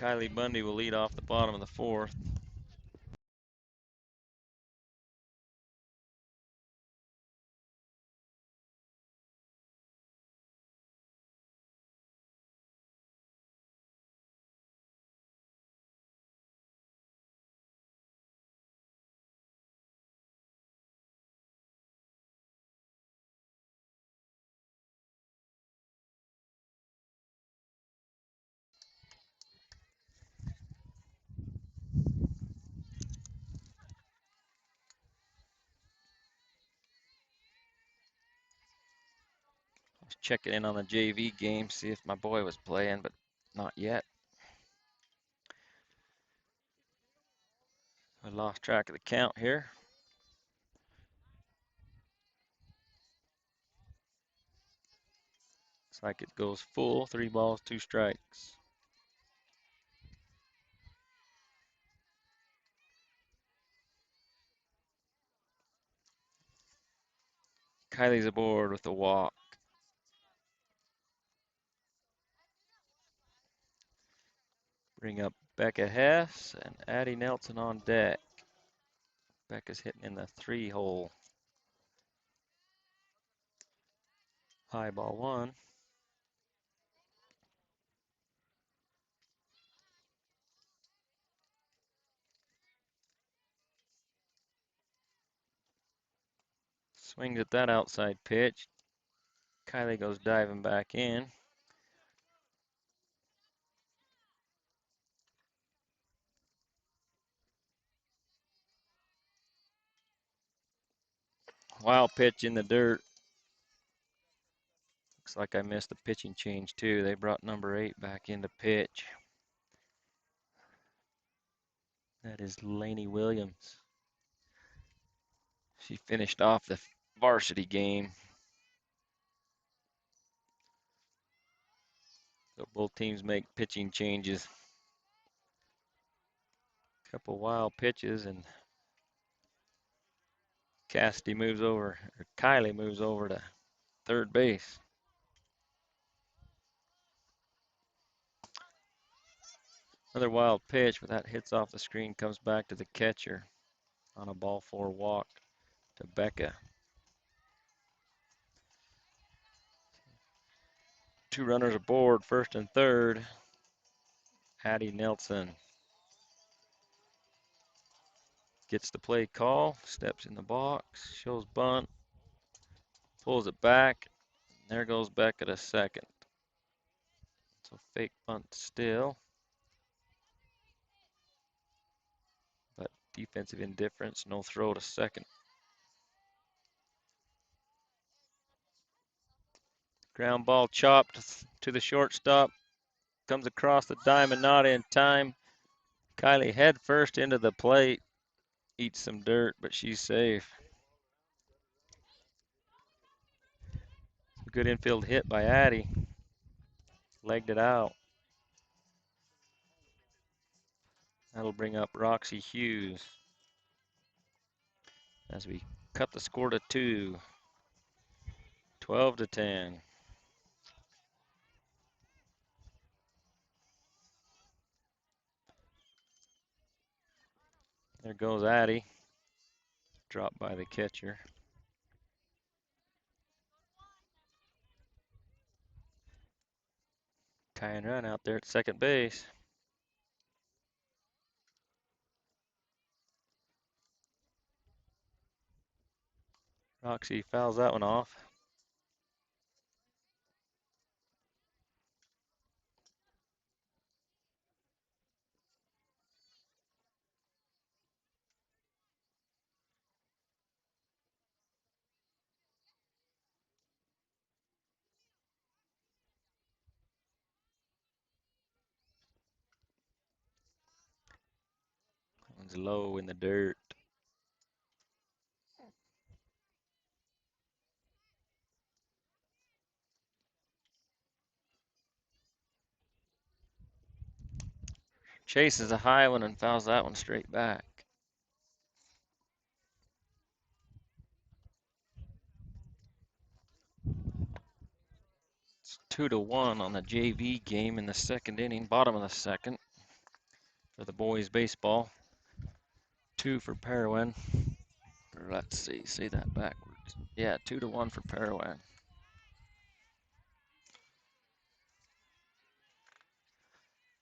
Kylie Bundy will lead off the bottom of the fourth. I was checking in on the JV game, see if my boy was playing, but not yet. I lost track of the count here. Looks like it goes full, 3 balls, 2 strikes. Kylie's aboard with a walk. Bring up Becca Hess and Addie Nelson on deck. Becca's hitting in the 3-hole. High ball 1. Swings at that outside pitch. Kylie goes diving back in. Wild pitch in the dirt. Looks like I missed the pitching change too. They brought number 8 back into pitch. That is Lainey Williams. She finished off the varsity game. So both teams make pitching changes. Couple wild pitches and Kylie moves over to third base. Another wild pitch, but that hits off the screen, comes back to the catcher on a ball 4 walk to Becca. 2 runners aboard, first and third. Addie Nelson gets the play call, steps in the box, shows bunt, pulls it back. There goes Becca to second. So fake bunt still. But defensive indifference, no throw to second. Ground ball chopped to the shortstop. Comes across the diamond, not in time. Kylie head first into the plate. Eats some dirt, but she's safe. Good infield hit by Addie. Legged it out. That'll bring up Roxy Hughes as we cut the score to 2. 12-10. There goes Addie. Dropped by the catcher. Tying run out there at second base. Roxy fouls that one off. That one's low in the dirt. Chases a high one and fouls that one straight back. It's 2-1 on the JV game in the second inning, bottom of the second. for the boys baseball. 2 for Parowan. Or let's see, say that backwards. Yeah, 2-1 for Parowan.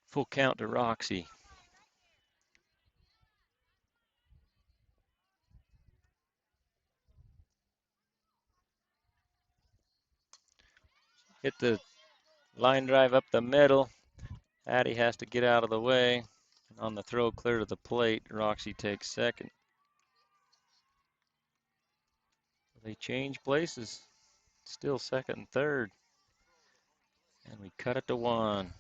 Full count to Roxy. Hit the line drive up the middle. Addie has to get out of the way. And on the throw clear to the plate, Roxy takes second. They change places. Still second and third. And we cut it to 1.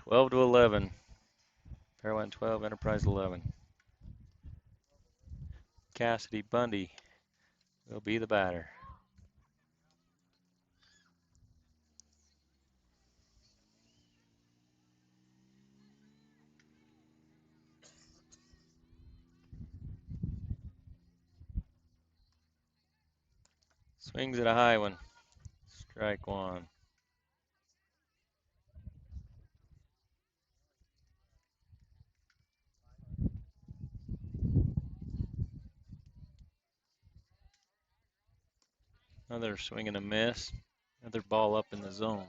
12-11. Parowan 12, Enterprise 11. Cassidy Bundy will be the batter. Swings at a high one. Strike 1. Another swing and a miss. Another ball up in the zone.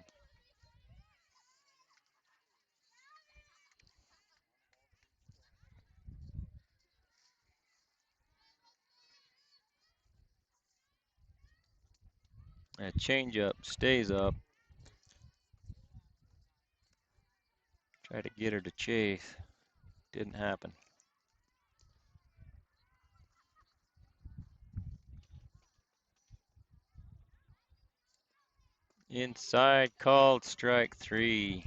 That changeup stays up. Try to get her to chase. Didn't happen. Inside called strike 3.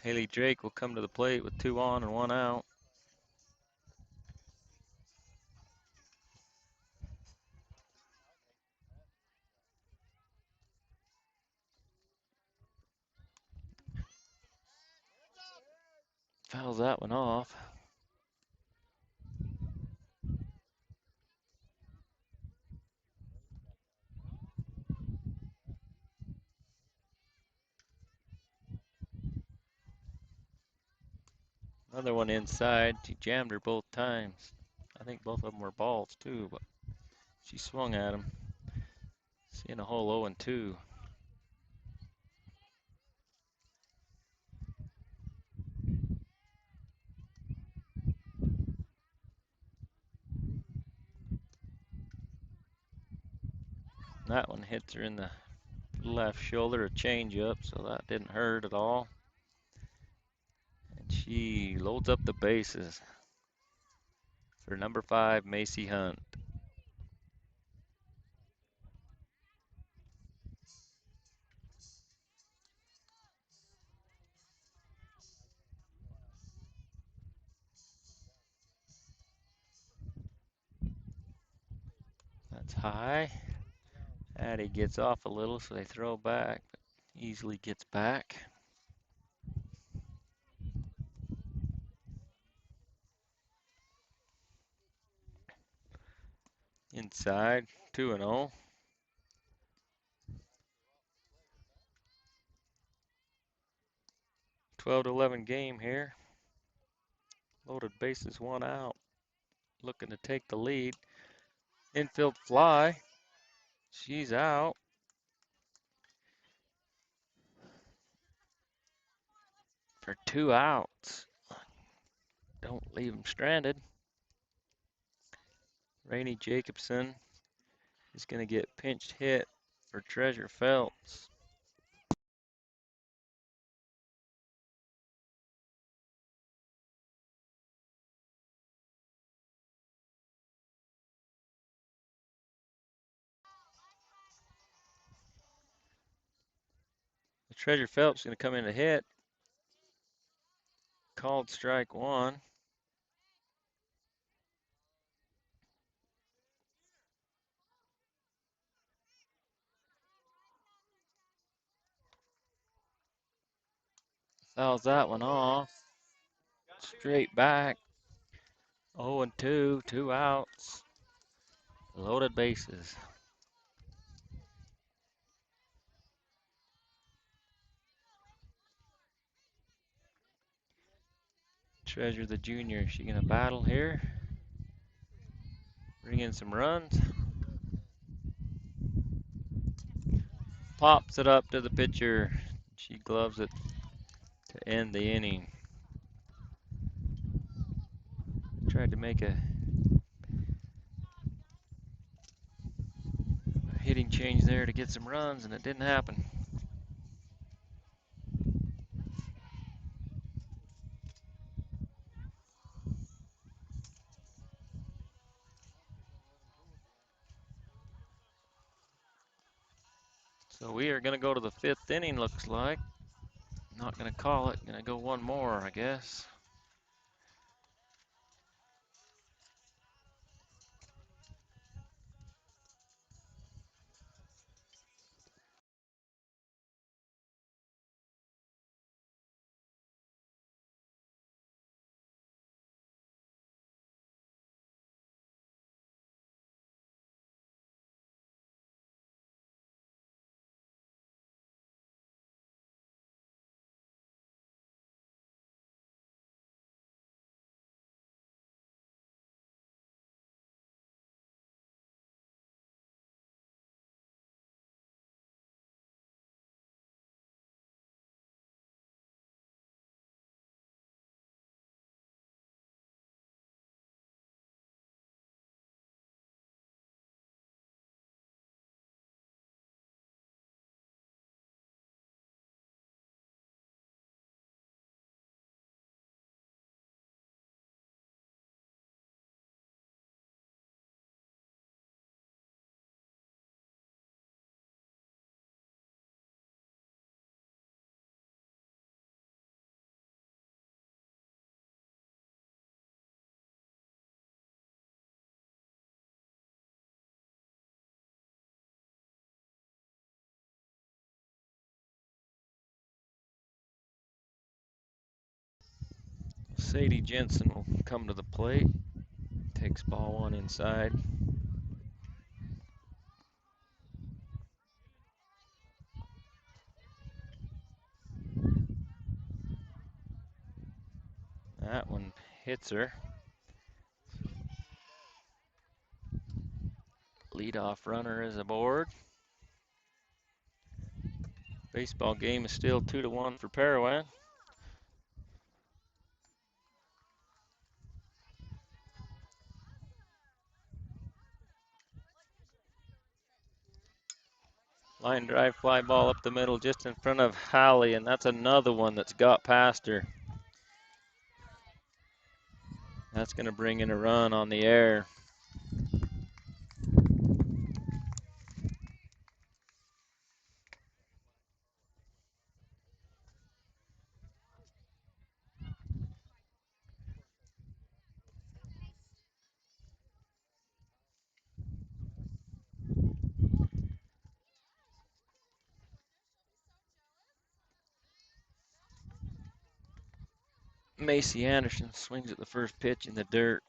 Haley Drake will come to the plate with 2 on and 1 out. Fouls that one off. Another one inside. She jammed her both times. I think both of them were balls too, but she swung at them. Seeing a whole 0-2. That one hits her in the left shoulder, a changeup, so that didn't hurt at all. And she loads up the bases for number 5, Macy Hunt. That's high. Addie gets off a little, so they throw back, but easily gets back. Inside, 2-0. (12-11) game here. Loaded bases, 1 out. Looking to take the lead. Infield fly. She's out. For 2 outs. Don't leave them stranded. Rainey Jacobson is going to get pinched hit for Treasure Phelps. The Treasure Phelps is going to come in to hit. Called strike 1. Fouls that one off. Straight back 0-2, 2 outs, loaded bases. Treasure the junior. Is she gonna battle here? Bring in some runs. Pops it up to the pitcher. She gloves it to end the inning. Tried to make a hitting change there to get some runs, and it didn't happen. So we are going to go to the 5th inning, looks like. Not going to call it. Going to go one more, I guess. Sadie Jensen will come to the plate. Takes ball one inside. That one hits her. Leadoff runner is aboard. Baseball game is still 2-1 for Parowan. Line drive fly ball up the middle just in front of Hallie, and that's another one that's got past her. That's going to bring in a run on the air. Macy Anderson swings at the first pitch in the dirt.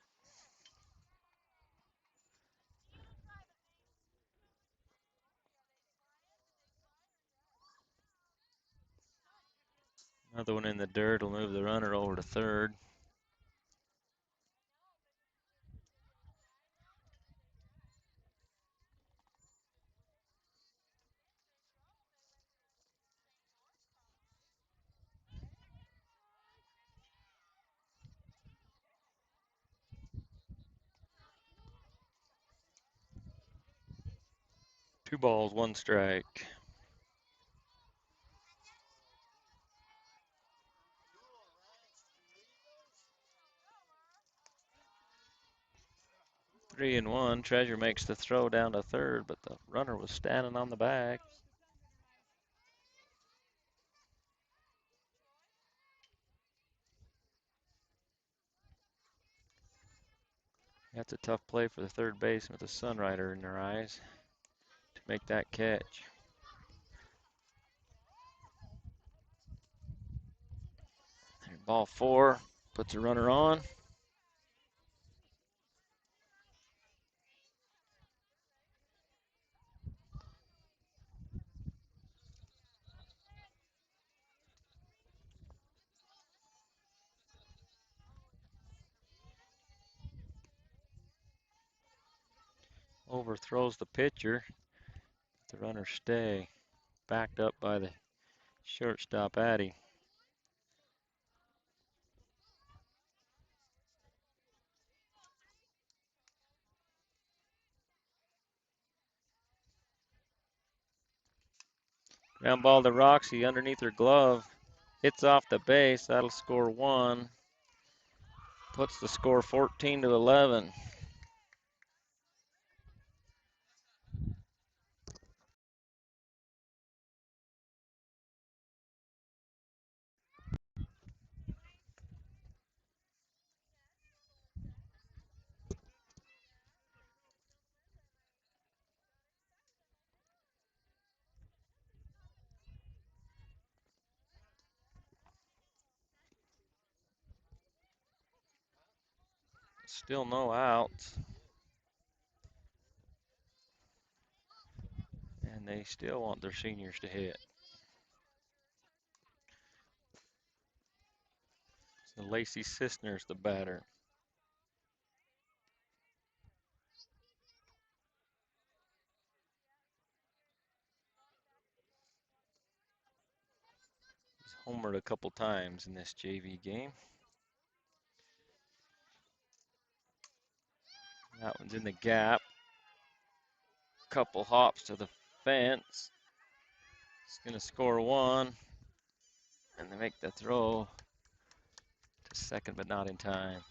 Another one in the dirt will move the runner over to third. Two balls, one strike. Three and one. Treasure makes the throw down to third, but the runner was standing on the bag. That's a tough play for the third baseman with the Sunrider in their eyes to make that catch. And ball four puts a runner on. overthrows the pitcher. The runners stay. Backed up by the shortstop, Addy. Ground ball to Roxy underneath her glove. Hits off the base. That'll score one. Puts the score 14-11. Still no outs. And they still want their seniors to hit. So Lacey Sisner's the batter. He's homered a couple times in this JV game. That one's in the gap. Couple hops to the fence. It's going to score one. And they make the throw to second, but not in time.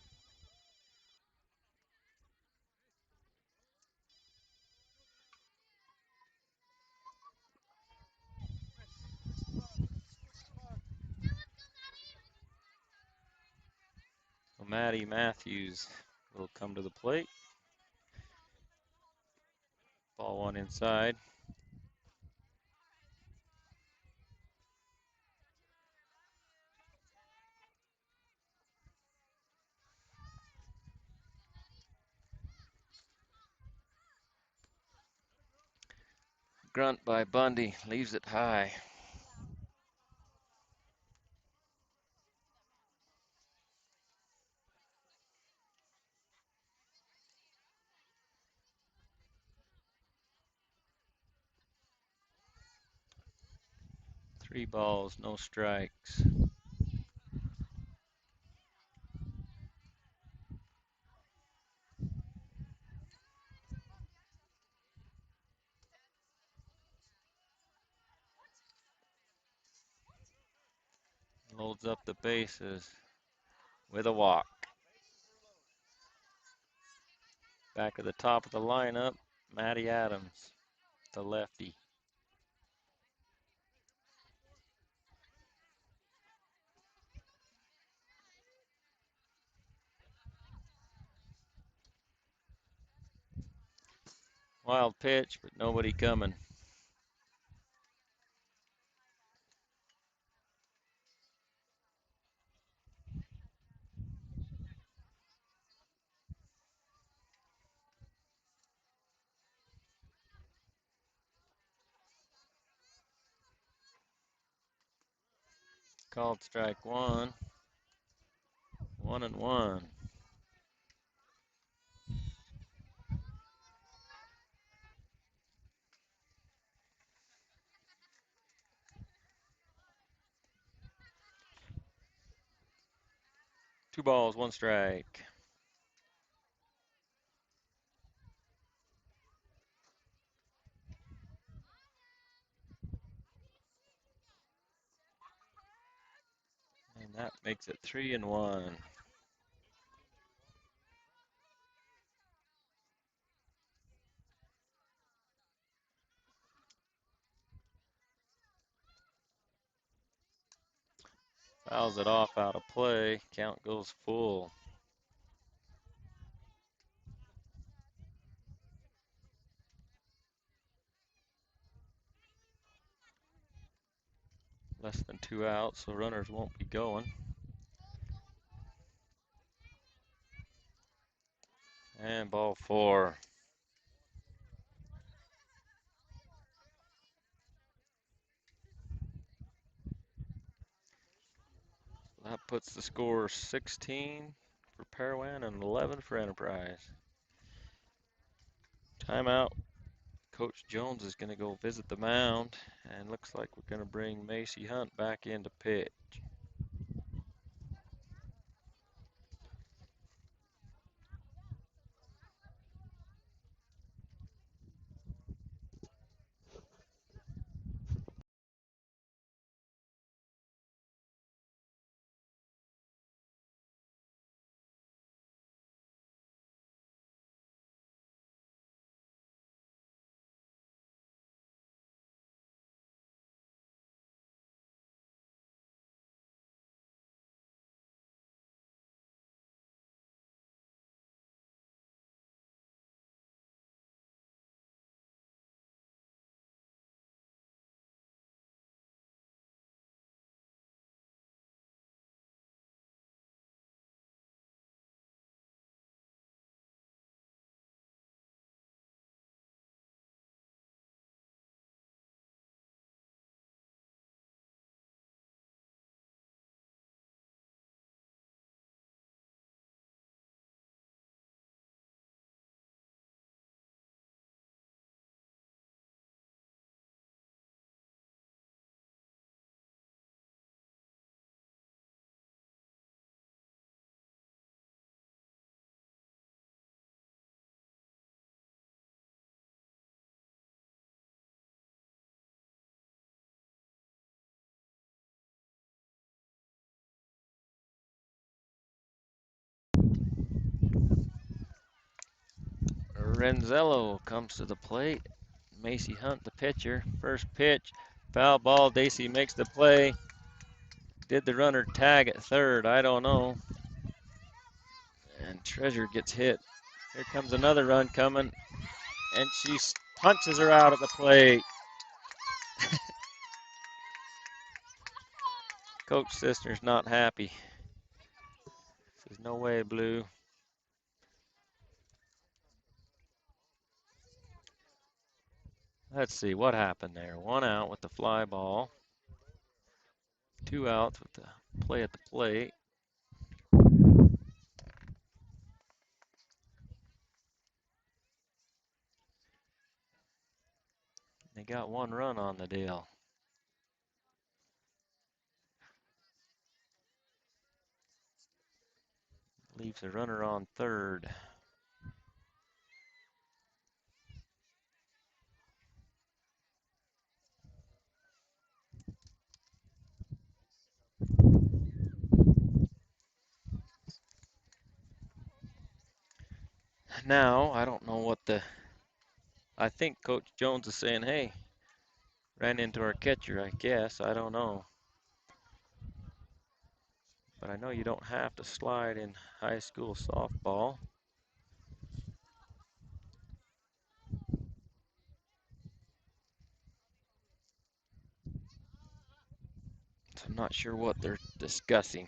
So Maddie Matthews will come to the plate. Ball one inside. Grunt by Bundy, leaves it high. Three balls, no strikes. Loads up the bases with a walk. Back at the top of the lineup, Matty Adams, the lefty. Wild pitch, but nobody coming. Called strike one. 1-1. Two balls, one strike. And that makes it 3-1. Fouls it off out of play. Count goes full. Less than 2 outs, so runners won't be going. And ball four. That puts the score 16 for Parowan and 11 for Enterprise. Timeout. Coach Jones is going to go visit the mound, and looks like we're going to bring Macy Hunt back into pitch. Renzello comes to the plate. Macy Hunt, the pitcher. First pitch, foul ball. Daisy makes the play. Did the runner tag at third? I don't know. And Treasure gets hit. Here comes another run coming, and she punches her out at the plate. Coach Sister's not happy. Says, no way, Blue. Let's see what happened there. 1 out with the fly ball. 2 outs with the play at the plate. They got 1 run on the deal. Leaves a runner on third. Now, I don't know what I think Coach Jones is saying, hey, ran into our catcher, I guess. I don't know. But I know you don't have to slide in high school softball. So I'm not sure what they're discussing.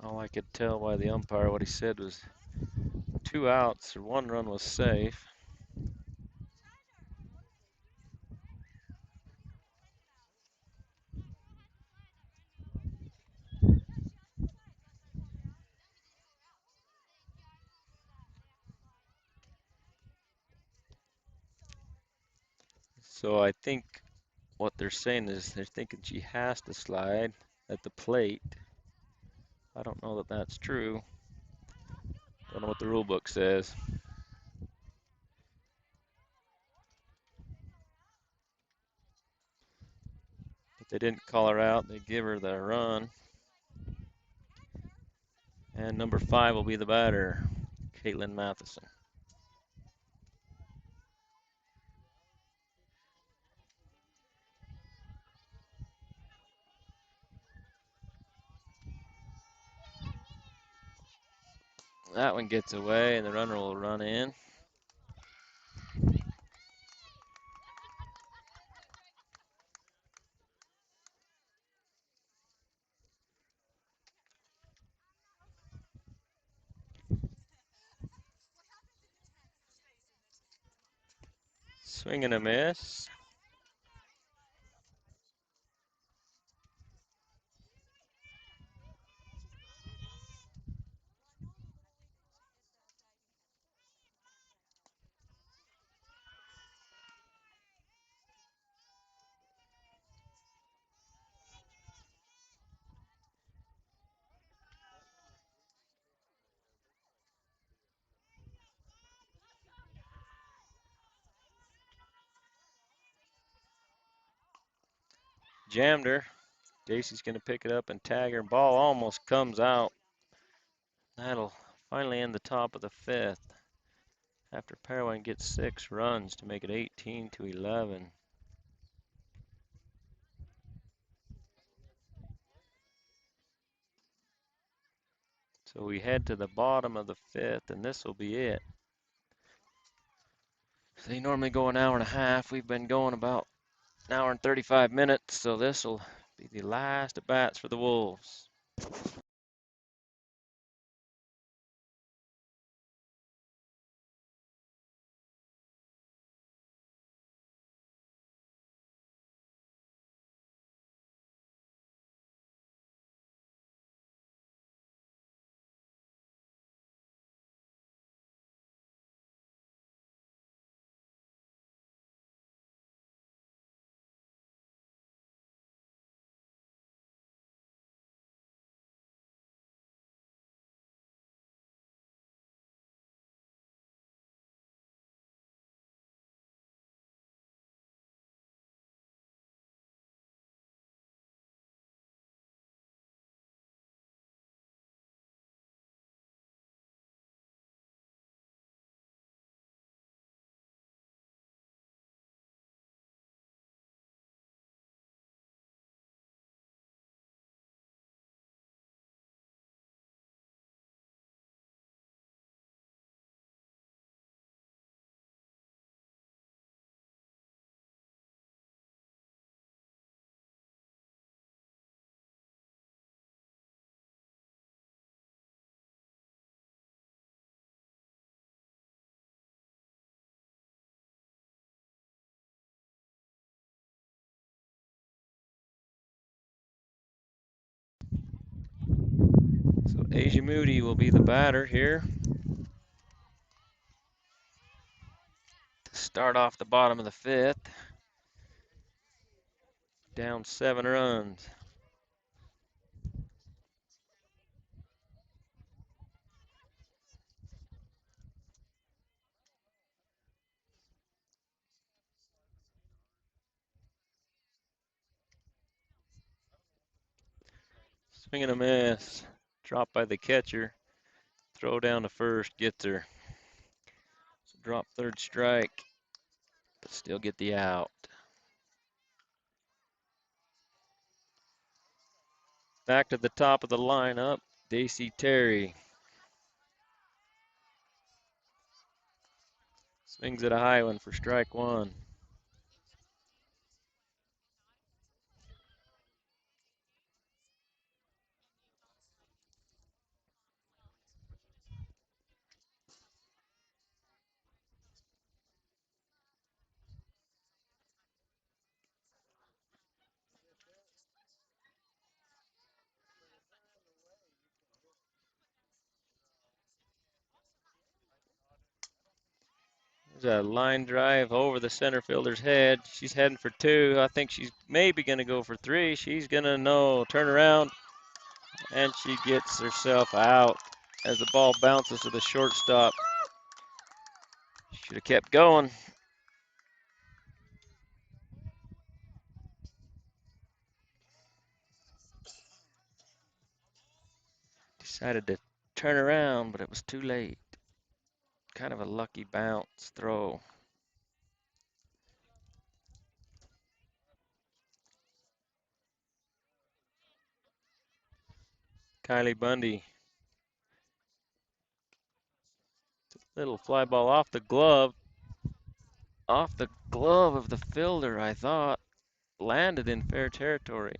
All I could tell by the umpire, what he said was 2 outs, or 1 run was safe. So I think what they're saying is they're thinking she has to slide at the plate. I don't know that that's true. Don't know what the rule book says. But they didn't call her out. They give her the run. And number 5 will be the batter, Caitlin Matheson. That one gets away, and the runner will run in. Swing and a miss. Jammed her. Dacey's going to pick it up and tag her. Ball almost comes out. That'll finally end the top of the fifth after Parowan gets 6 runs to make it 18-11. So we head to the bottom of the fifth, and this will be it. So they normally go an hour and a half. We've been going about an hour and 35 minutes, so this will be the last at bats for the Wolves. So Asia Moody will be the batter here to start off the bottom of the fifth. Down 7 runs. Swing and a miss. Dropped by the catcher. Throw down to first, gets her. So drop third strike, but still get the out. Back to the top of the lineup, Dacey Terry. Swings at a high one for strike one. There's a line drive over the center fielder's head. She's heading for 2. I think she's maybe going to go for 3. She's going to turn around, and she gets herself out as the ball bounces to the shortstop. Should have kept going. Decided to turn around, but it was too late. Kind of a lucky bounce throw. Kylie Bundy. Little fly ball off the glove. Off the glove of the fielder, I thought. Landed in fair territory.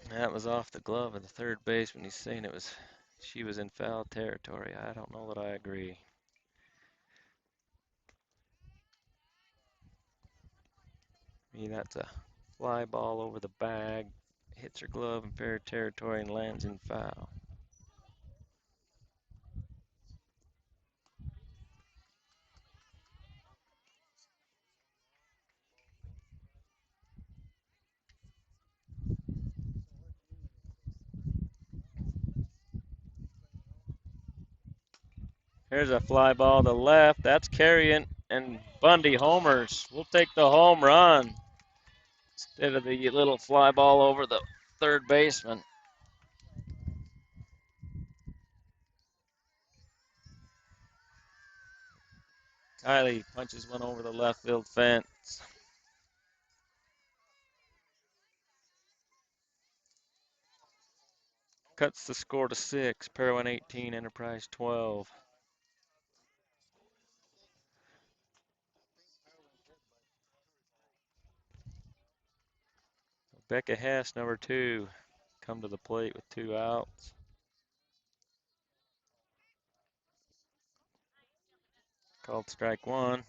That was off the glove of the third baseman. He's saying she was in foul territory. I don't know that I agree. That's a fly ball over the bag, hits her glove in fair territory and lands in foul. Here's a fly ball to left. That's carrying, and Bundy homers. We'll take the home run instead of the little fly ball over the third baseman. Kylie punches one over the left field fence. Cuts the score to 6. Parowan 18, Enterprise 12. Becca Hess, number 2, come to the plate with 2 outs. Called strike 1.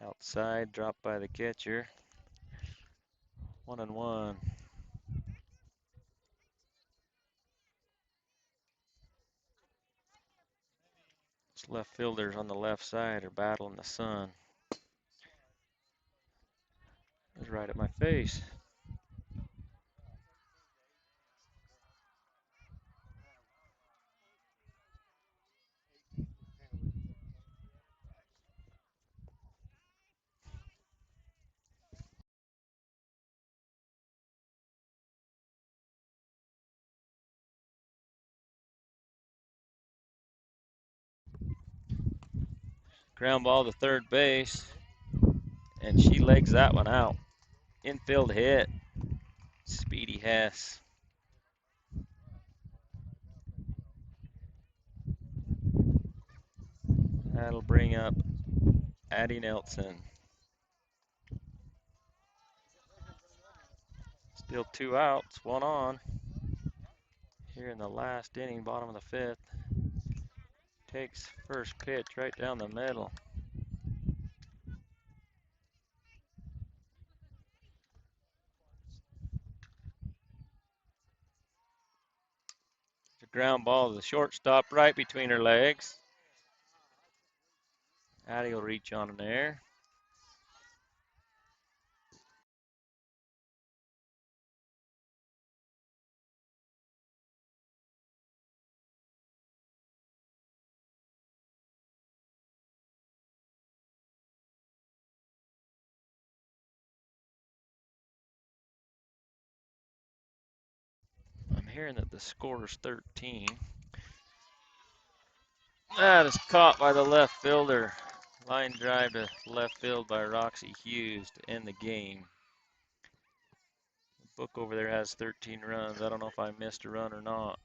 Outside, dropped by the catcher. 1-1. This left fielders on the left side are battling the sun. It was right at my face. Ground ball to third base, and she legs that one out. Infield hit. Speedy Hess. That'll bring up Addie Nelson. Still 2 outs, 1 on. Here in the last inning, bottom of the 5th. Takes first pitch right down the middle. It's a ground ball to the shortstop right between her legs. Addie will reach on in there. I'm hearing that the score is 13. That is caught by the left fielder. Line drive to left field by Roxy Hughes to end the game. The book over there has 13 runs. I don't know if I missed a run or not.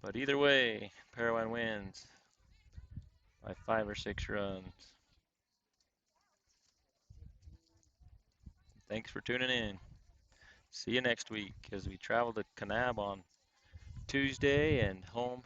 But either way, Parowan wins by 5 or 6 runs. Thanks for tuning in. See you next week as we travel to Kanab on Tuesday and home